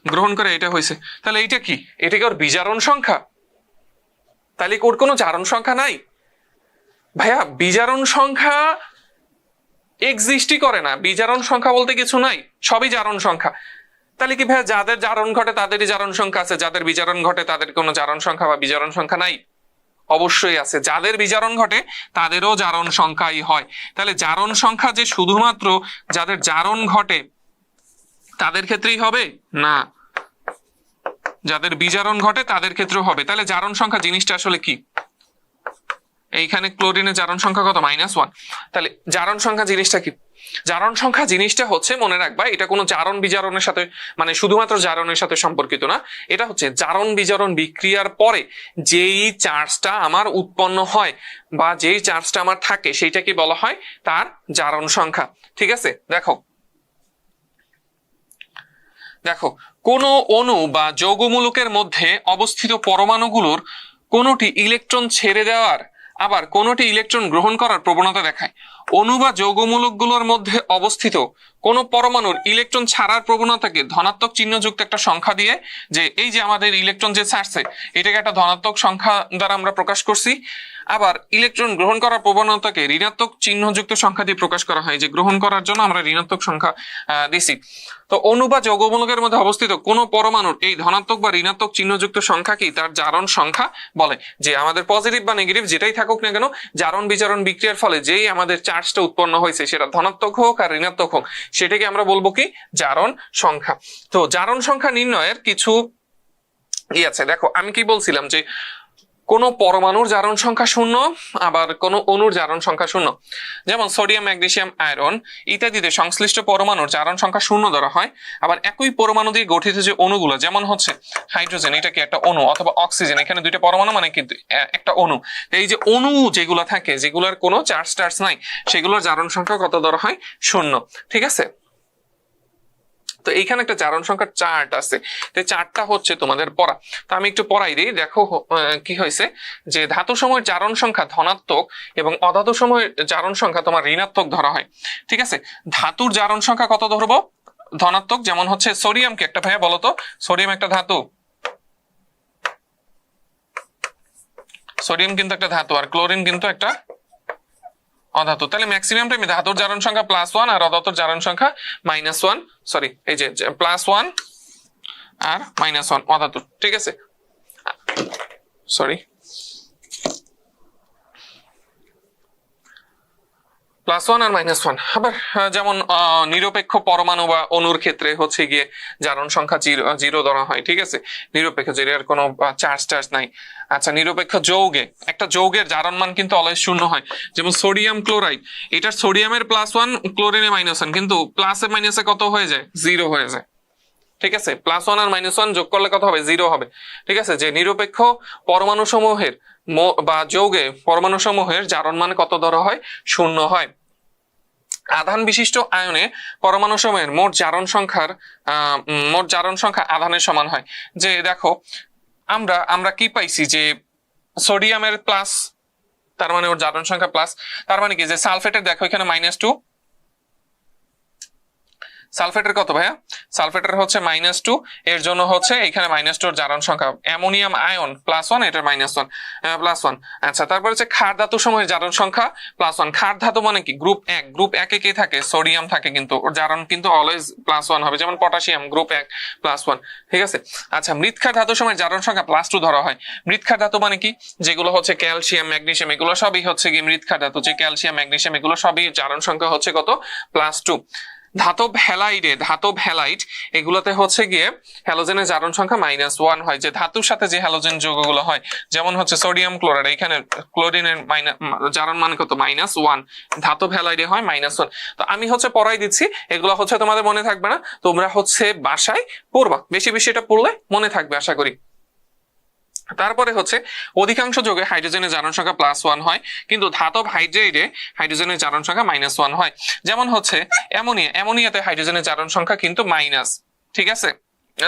গ্রহণ করে, এটা হয়েছে, তাহলে এইটা কি? এটা কি ওর বিজারণ সংখ্যা? তাহলে ওর কোনো জারণ সংখ্যা নাই? ভাইয়া বিজারণ সংখ্যা এক্সিস্টই করে না, বিজারণ সংখ্যা বলতে কিছু নাই, সবই জারণ সংখ্যা। তাহলে কি ভাইয়া যাদের জারণ ঘটে তাদেরই জারণ সংখ্যা আছে, যাদের বিজারণ ঘটে তাদের কোনো জারণ সংখ্যা বা বিজারণ সংখ্যা নাই? অবশ্যই আছে, যাদের বিজারণ ঘটে তাদেরও জারণ সংখ্যাই হয়। তাহলে জারণ সংখ্যা যে শুধুমাত্র যাদের জারণ ঘটে তাদের ক্ষেত্রেই হবে না, যাদের বিজারণ ঘটে তাদের ক্ষেত্রেও হবে। তাহলে জারণ সংখ্যা জিনিসটা আসলে কি? এইখানে ক্লোরিনের জারণ সংখ্যা কত? -1। তাহলে জারণ সংখ্যা জিনিসটা কি? জারণ সংখ্যা জিনিসটা হচ্ছে, মনে রাখবা, এটা কোনো জারণ বিজারণের সাথে মানে শুধুমাত্র জারণের সাথে সম্পর্কিত না, এটা হচ্ছে জারণ বিজারণ বিক্রিয়ার পরে যেই চার্জটা আমার উৎপন্ন হয় বা যেই চার্জটা আমার থাকে সেইটাকে বলা হয় তার জারণ সংখ্যা। ঠিক আছে, দেখো দেখো কোনো অণু বা যৌগমূলকের মধ্যে অবস্থিত পরমাণুগুলোর কোনোটি ইলেকট্রন ছেড়ে দেওয়ার আবার কোনোটি ইলেকট্রন গ্রহণ করার প্রবণতা দেখায়। অণু বা যৌগমূলকগুলোর মধ্যে অবস্থিত কোন পরমাণুর ইলেকট্রন ছাড়ার প্রবণতাকে ধনাত্মক চিহ্নযুক্ত একটা সংখ্যা দিয়ে, যে এই যে আমাদের ইলেকট্রন যে ছাড়ছে এটাকে একটা ধনাত্মক সংখ্যা দ্বারা আমরা প্রকাশ করছি, আবার ইলেকট্রন গ্রহণ করার প্রবণতাকে ঋণাত্মক চিহ্নযুক্ত সংখ্যা দিয়ে প্রকাশ করা হয়, যে গ্রহণ করার জন্য আমরা ঋণাত্মক সংখ্যা দিছি। তো অণু বা যৌগমূলকের মধ্যে অবস্থিত কোন পরমাণুর এই ধনাত্মক বা ঋণাত্মক চিহ্নযুক্ত সংখ্যা কি তার জারণ সংখ্যা বলে। যে আমাদের পজিটিভ বা নেগেটিভ যেটাই থাকুক না কেন, জারণ বিজারণ বিক্রিয়ার ফলে যেই আমাদের চার্জটা উৎপন্ন হয়েছে সেটা ধনাত্মক হোক আর ঋণাত্মক হোক, সেটাকে আমরা বলবো কি? জারণ সংখ্যা। তো জারণ সংখ্যা নির্ণয়ের কিছু আছে। দেখো আমি কি বলছিলাম যে কোন পরমাণুর জারণ সংখ্যা 0, আবার কোন অণুর জারণ সংখ্যা 0। যেমন সোডিয়াম, ম্যাগনেসিয়াম, আয়রন ইত্যাদিতে সংশ্লিষ্ট পরমাণুর জারণ সংখ্যা 0 ধরা হয়। আবার একই পরমাণু দিয়ে গঠিত যে অণুগুলো, যেমন হচ্ছে হাইড্রোজেন, এটা কি একটা অণু, অথবা অক্সিজেন, এখানে দুইটা পরমাণু মানে কিন্তু একটা অণু। এই যে অণু যেগুলো থাকে, যেগুলোর কোনো চার্জ টার্জ নাই, সেগুলোর জারণ সংখ্যা কত ধরা হয়? 0। ঠিক আছে, তো এইখানে একটা জারণ সংখ্যার চার্ট আছে, এই চার্টটা হচ্ছে তোমাদের পড়া। তো আমি একটু পড়াই দিই। দেখো কি হয়েছে, যে ধাতু সময়ের জারণ সংখ্যা ধনাত্মক এবং অধাতু সময়ের জারণ সংখ্যা তোমার ঋণাত্মক ধরা হয়। ঠিক আছে, ধাতুর জারণ সংখ্যা কত ধরবো? ধনাত্মক। যেমন হচ্ছে সোডিয়ামকে একটা, ভাইয়া বলো তো, সোডিয়াম একটা ধাতু, সোডিয়াম কিন্তু একটা ধাতু, আর ক্লোরিন কিন্তু একটা অধাতু। তাহলে ম্যাক্সিমাম টাইমে ধাতুর জারণ সংখ্যা +1 আর অধাতুর জারণ সংখ্যা -1, সরি এই যে +1 আর -1 অধাতু। ঠিক আছে, সরি +1 আর -1। আবার যেমন নিরপেক্ষ পরমাণু বা অণুর ক্ষেত্রে হচ্ছে গিয়ে জারণ সংখ্যা 0 ধরা হয়। ঠিক আছে, নিরপেক্ষ, যেটার কোনো চার্জ টার্জ নাই। আচ্ছা, নিরপেক্ষ যৌগে, একটা যৌগের জারণ মান কিন্তু অলওয়েজ 0 হয়। যেমন সোডিয়াম ক্লোরাইড, এটার সোডিয়ামের +1, ক্লোরিনের -1, কিন্তু প্লাসে মাইনাসে কত হয়ে যায়? 0 হয়ে যায়। ঠিক আছে, +1 আর -1 যোগ করলে কত হবে? 0 হবে। ঠিক আছে, যে নিরপেক্ষ পরমাণু সমূহের বা যৌগে পরমাণু সমূহের জারণ মান কত ধরা হয়? 0 হয়। আধান বিশিষ্ট আয়নে পরমাণু সমূহের মোট জারণ সংখ্যা আধানের সমান হয়। যে দেখো আমরা কি পাইছি, যে সোডিয়ামের প্লাস, তার মানে ওর জারণ সংখ্যা প্লাস। তার মানে কি, যে সালফেটের দেখো এখানে -2, সালফেটের কত ভাইয়া? সালফেটের হচ্ছে -2, এর জন্য হচ্ছে এখানে -2 এর জারণ সংখ্যা। অ্যামোনিয়াম আয়ন +1, এটার -1। আচ্ছা, তারপর হচ্ছে ক্ষার ধাতু সমূহের জারণ সংখ্যা +1। ক্ষার ধাতু মানে কি? গ্রুপ 1। গ্রুপ 1-এ কে থাকে? সোডিয়াম থাকে, কিন্তু ওর জারণ কিন্তু অলওয়েজ +1 হবে। যেমন পটাশিয়াম গ্রুপ 1 +1। ঠিক আছে, আচ্ছা, মৃৎক্ষার ধাতু সমূহের জারণ সংখ্যা +2 ধরা হয়। মৃৎক্ষার ধাতু মানে কি? যেগুলো হচ্ছে ক্যালসিয়াম, ম্যাগনেসিয়াম, এগুলো সবই হচ্ছে কি মৃৎক্ষার ধাতু। যে ক্যালসিয়াম, ম্যাগনেসিয়াম, এগুলো সবই জারণ সংখ্যা হচ্ছে কত? +2। ধাতব হ্যালাইড এগুলোতে হচ্ছে গিয়ে হ্যালোজেনের জারণ সংখ্যা -1 হয়, যে ধাতুর সাথে যে হ্যালোজেন যৌগগুলো হয়, যেমন হচ্ছে সোডিয়াম ক্লোরাইড, এখানে ক্লোরিনের জারণ মান কত -1, ধাতব হ্যালাইডে হয় -1। তো আমি হচ্ছে পড়াই দিচ্ছি, এগুলো হচ্ছে তোমাদের মনে থাকবে না, তোমরা হচ্ছে বাসায় পড়বা, বেশি বেশি এটা পড়লে মনে থাকবে আশা করি। তারপরে হচ্ছে অধিকাংশ যৌগে হাইড্রোজেনের জারণ সংখ্যা +1 হয়, কিন্তু ধাতব হাইড্রাইডে হাইড্রোজেনের জারণ সংখ্যা -1 হয়। যেমন হচ্ছে অ্যামোনিয়াতে হাইড্রোজেনের জারণ সংখ্যা কিন্তু মাইনাস, ঠিক আছে,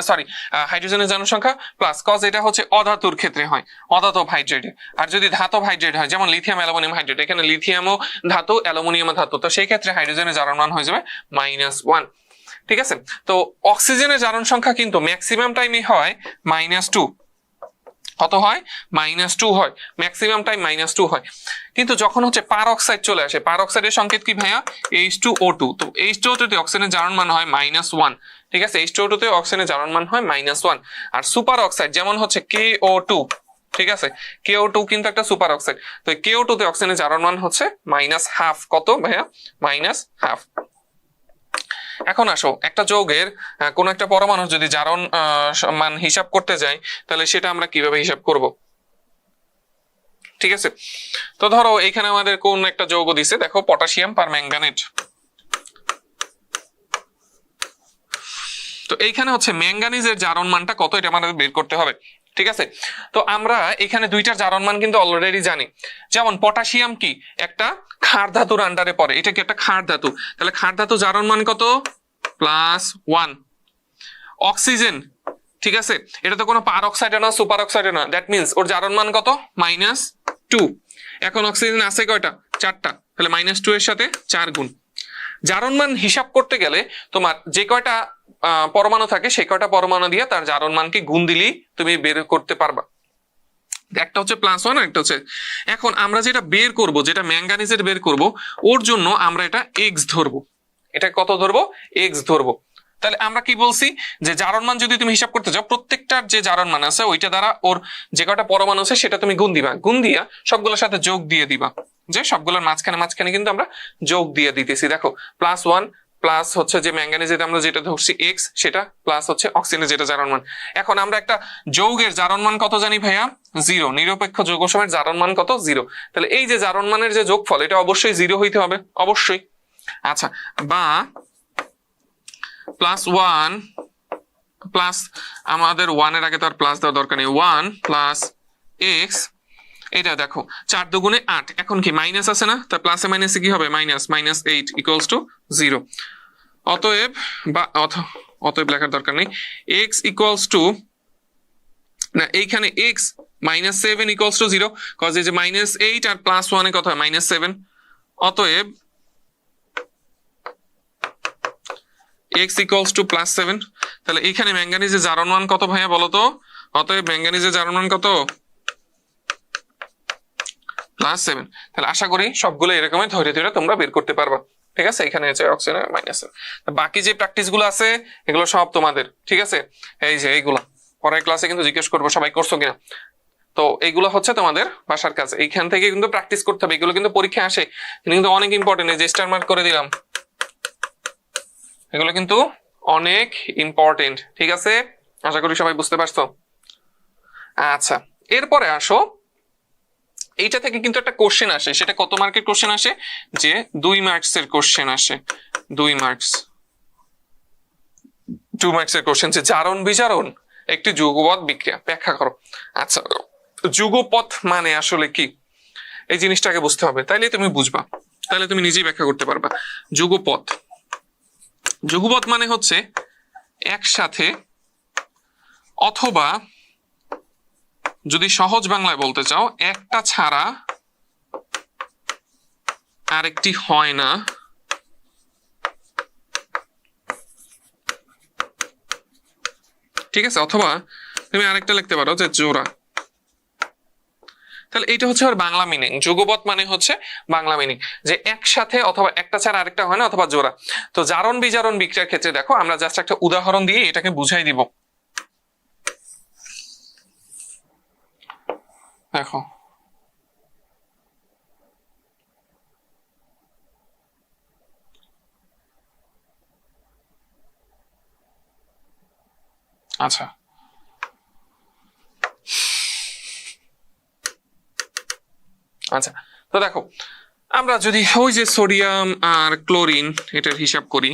সরি, হাইড্রোজেনের জারণ সংখ্যা প্লাস, কজ এটা হচ্ছে অধাতুর ক্ষেত্রে হয়, অধাতব হাইড্রেটে। আর যদি ধাতব হাইড্রেট হয়, যেমন লিথিয়াম অ্যালুমিনিয়াম হাইড্রেট, এখানে লিথিয়ামও ধাতু, অ্যালুমিনিয়ামও ধাতু, তো সেই ক্ষেত্রে হাইড্রোজেনের জারণ মান হয়ে যাবে -1, ঠিক আছে। তো অক্সিজেনের জারণ সংখ্যা কিন্তু ম্যাক্সিমাম টাইমে হয় -2, কত হয় -2 হয়, ম্যাক্সিমাম টাইম -2 হয়। কিন্তু যখন হচ্ছে পার অক্সাইড চলে আসে, পার অক্সাইডের সংকেত কি ভাইয়া, H2O2, তো H2O2 তে অক্সিজেনের জারণ মান হয় -1, ঠিক আছে, H2O2 তে অক্সিজেনের জারণ মান হয় -1। আর সুপার অক্সাইড যেমন হচ্ছে KO2, ঠিক আছে, KO2 কিন্তু একটা সুপার অক্সাইড, তো KO2 তে অক্সিজেনের জারণ মান হচ্ছে -1/2, কত ভাইয়া, -1/2। এখন আসো, একটা যৌগের কোন একটা পরমাণুর যদি জারণ মান হিসাব করতে যাই, তাহলে সেটা আমরা কিভাবে হিসাব করব, ঠিক আছে। তো ধরো এখানে আমাদের কোন একটা যৌগ দিছে, দেখো পটাশিয়াম পারম্যাঙ্গানেট, তো এইখানে হচ্ছে ম্যাঙ্গানিজের জারণ মানটা কত, এটা আমাদের বের করতে হবে, ঠিক আছে। তো আমরা এখানে দুইটার জারণ মান কিন্তু অলরেডি জানি। যেমন পটাশিয়াম কি একটা ক্ষার ধাতুর আন্ডারে পড়ে, এটা কি একটা ক্ষার ধাতু, তাহলে ক্ষার ধাতু জারণ মান কত, +1। অক্সিজেন, ঠিক আছে, এটা তো কোনো পার অক্সাইডে না, সুপার অক্সাইডে না, দ্যাট মিন্স ওর জারণ মান কত, -2। এখন অক্সিজেন আছে কয়টা, 4টা, তাহলে -2 এর সাথে 4 গুণ। জারণ মান হিসাব করতে গেলে তোমার যে কয়টা পরমাণু থাকে, সেই কয়টা পরমাণু দিয়ে তার জারণ মানকে গুণ দিলেই তুমি বের করতে পারবা। একটা হচ্ছে +1 আর একটা হচ্ছে, এখন আমরা যেটা বের করব, যেটা ম্যাঙ্গানিজের বের করব, ওর জন্য আমরা এটা X ধরবো, এটা কত ধরবো, X ধরবো। তাহলে আমরা কি বলছি, যে জারণ মান যদি তুমি হিসাব করতে চাও, প্রত্যেকটার যে জারণ মান আছে ওইটা দ্বারা ওর যে কয়টা পরমাণু আছে সেটা তুমি গুণ দিবা, গুণ দিয়া সবগুলোর সাথে যোগ দিয়ে দিবা, যে সবগুলোর মাঝখানে কিন্তু আমরা যোগ দিয়ে দিতেছি। দেখো +1 প্লাস হচ্ছে যে ম্যাঙ্গানিজে আমরা যেটা ধরছি X, সেটা প্লাস হচ্ছে অক্সিজেনের যেটা জারণ মান। এখন আমরা একটা যৌগের জারণ মান কত জানি ভাইয়া, 0, নিরপেক্ষ যৌগ সময়ের জারণ মান কত, 0। তাহলে এই যে জারণ মানের যে যোগফল, এটা অবশ্যই 0 হইতে হবে, অবশ্যই। আচ্ছা, বা +1 প্লাস, আমাদের 1 এর আগে তো আর প্লাস দেওয়ার দরকার নেই, 1 প্লাস X, এটা দেখো 4 দুগুণে 8, এখন কি মাইনাস আছে না, তা প্লাসে মাইনাসে কি হবে, -8 ইকুয়ালস টু 0। অতএব বা অতএব লেখার দরকার নেই, x ইকুয়ালস টু, না এইখানে x -7 ইকুয়ালস টু 0, কজ এই যে -8 আর +1 এর কথা হয় -7, অতএব x ইকুয়ালস টু +7। তাহলে এইখানে ম্যাঙ্গানিজের জারণ মান কত ভাইয়া বলো তো, অতএব ম্যাঙ্গানিজের জারণ মান কত, +7। তাহলে আশা করি সবগুলো এরকমই ধরে ধরে তোমরা বের করতে পারবা, ঠিক আছে। এখানে হচ্ছে অক্সিজেন -7, বাকি যে প্র্যাকটিস গুলো আছে এগুলো সব তোমাদের, ঠিক আছে। এই যে এইগুলা পরের ক্লাসে কিন্তু জিজ্ঞেস করবো সবাই করছো কিনা, তো এইগুলো হচ্ছে তোমাদের বাসার কাজ, এইখান থেকে কিন্তু প্র্যাকটিস করতে হবে, এগুলো কিন্তু পরীক্ষা আসে, কিন্তু অনেক ইম্পর্টেন্ট। এই যে স্টার মার্ক করে দিলাম, এগুলো কিন্তু অনেক ইম্পর্টেন্ট, ঠিক আছে। আশা করি সবাই বুঝতে পারছো। আচ্ছা, এরপরে আসো, এইটা থেকে কিন্তু একটা কোশ্চেন আসে, সেটা কত মার্কের কোশ্চেন আসে, যে 2 মার্কসের কোশ্চেন আসে, 2 মার্কস, 2 মার্কসের কোশ্চেন, যে জারণ বিজারণ একটি যুগপৎ বিক্রিয়া, ব্যাখ্যা করো। আচ্ছা, যুগপৎ মানে আসলে কি, এই জিনিসটাকে বুঝতে হবে, তাইলে তুমি বুঝবা, তাহলে তুমি নিজেই ব্যাখ্যা করতে পারবা। যুগপৎ, যুগপৎ মানে হচ্ছে একসাথে, অথবা যদি সহজ বাংলায় বলতে চাও, একটা ছাড়া আরেকটি হয় না, ঠিক আছে, অথবা তুমি আরেকটা লিখতে পারো যে জোড়া। তাহলে এটা হচ্ছে আর বাংলা মিনিং, যুগপৎ মানে হচ্ছে বাংলা মিনিং, যে একসাথে অথবা একটা ছাড়া আরেকটা হয় না, অথবা জোড়া। তো জারণ বিজারণ বিক্রিয়ার ক্ষেত্রে দেখো, আমরা জাস্ট একটা উদাহরণ দিয়ে এটাকে বুঝাই দিব। দেখো, আচ্ছা, আচ্ছা, তো দেখো আমরা যদি ওই যে সোডিয়াম আর ক্লোরিন এটার হিসাব করি,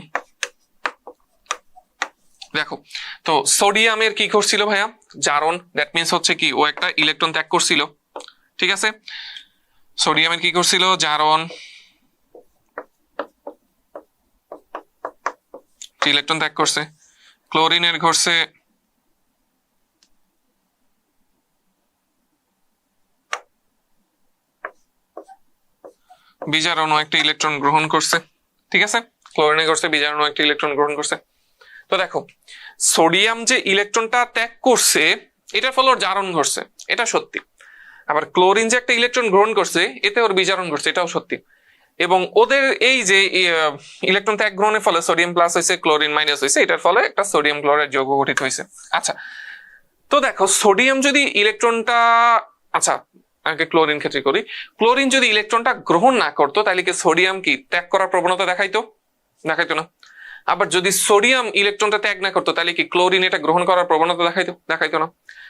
দেখো তো সোডিয়ামের কি করছিল ভাইয়া, জারণ, দ্যাট মিনস হচ্ছে কি ও একটা ইলেকট্রন ত্যাগ করছিল, ঠিক আছে। সোডিয়ামের কি করছিল, জারণ, ইলেকট্রন ত্যাগ করছে। ক্লোরিনের ঘটছে বিজারণ, একটা ইলেকট্রন গ্রহণ করছে, ঠিক আছে। ক্লোরিনে ঘটছে বিজারণ, একটা ইলেকট্রন গ্রহণ করছে। তো দেখো সোডিয়াম যে ইলেকট্রনটা ত্যাগ করছে এটার ফলে ওর জারণ ঘটছে, এটা সত্যি। আবার ক্লোরিন যে একটা ইলেকট্রন গ্রহণ করছে এতে ওর বিজারণ ঘটছে, এটাও সত্যি। এবং ওদের এই যে ইলেকট্রন ত্যাগ গ্রহণের ফলে সোডিয়াম প্লাস হয়েছে, ক্লোরিন মাইনাস হয়েছে, এটার ফলে একটা সোডিয়াম ক্লোরাইড যৌগ গঠিত হয়েছে। আচ্ছা, তো দেখো সোডিয়াম যদি ইলেকট্রনটা, আচ্ছা আগে ক্লোরিন ক্ষেত্রে করি, ক্লোরিন যদি ইলেকট্রনটা গ্রহণ না করতো তাহলে কি সোডিয়াম কি ত্যাগ করার প্রবণতা দেখাইতো? দেখাইতো না। আবার যদি সোডিয়াম ইলেকট্রনটা ত্যাগ না করতো তাহলে কি ক্লোরিন এটা গ্রহণ করার প্রবণতা দেখাইতো? দেখাইতো না।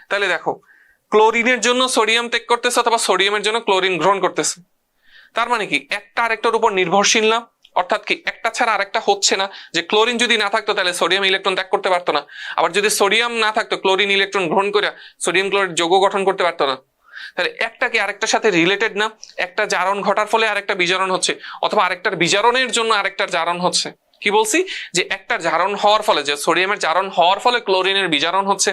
তাহলে দেখো ক্লোরিনের জন্য সোডিয়াম ত্যাগ করতেছে অথবা সোডিয়ামের জন্য ক্লোরিন গ্রহণ করতেছে, তার মানে কি একটা আরেকটার উপর নির্ভরশীল না, অর্থাৎ কি একটা ছাড়া আরেকটা হচ্ছে না। যে ক্লোরিন যদি না থাকতো তাহলে সোডিয়াম ইলেকট্রন ত্যাগ করতে পারতো না, আবার যদি সোডিয়াম না থাকতো ক্লোরিন ইলেকট্রন গ্রহণ করে সোডিয়াম ক্লোরাইড যৌগ গঠন করতে পারতো না। তাহলে একটা কি আরেকটার সাথে রিলেটেড না? একটা জারণ ঘটার ফলে আরেকটা বিজারণ হচ্ছে, অথবা আরেকটার বিজারণের জন্য আরেকটার জারণ হচ্ছে। কি বলছি, যে একটা জারণ হওয়ার ফলে, যে সোডিয়ামের জারণ হওয়ার ফলে ক্লোরিনের বিজারণ হচ্ছে,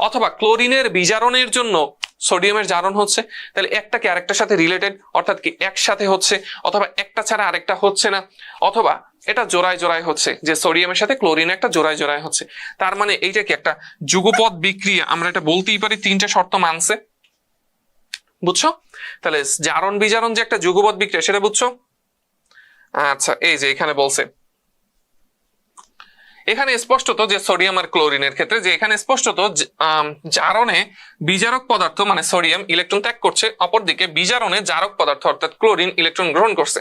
অথবা ক্লোরিনের বিজারণের জন্য সোডিয়ামের জারণ হচ্ছে। তাহলে একটা কি আরেকটার সাথে রিলেটেড, অর্থাৎ কি একসাথে হচ্ছে, অথবা একটা ছাড়া আরেকটা হচ্ছে না, অথবা এটা জোড়ায় জোড়ায় হচ্ছে, যে সোডিয়ামের সাথে ক্লোরিন একটা জোড়ায় জোড়ায় হচ্ছে। তার মানে এইটা কি একটা যুগপৎ বিক্রিয়া, আমরা এটা বলতেই পারি তিনটা শর্ত মানছে। বুঝছো? তাহলে জারণ বিজারণ যে একটা যুগপৎ বিক্রিয়া সেটা বুঝছো? আচ্ছা, এই যে এখানে বলছে, এখানে স্পষ্টত যে সোডিয়াম আর ক্লোরিনের ক্ষেত্রে, যে এখানে স্পষ্টত জারণে বিজারক পদার্থ মানে সোডিয়াম ইলেকট্রন ত্যাগ করছে, অপরদিকে বিজারণে জারক পদার্থ অর্থাৎ ক্লোরিন ইলেকট্রন গ্রহণ করছে।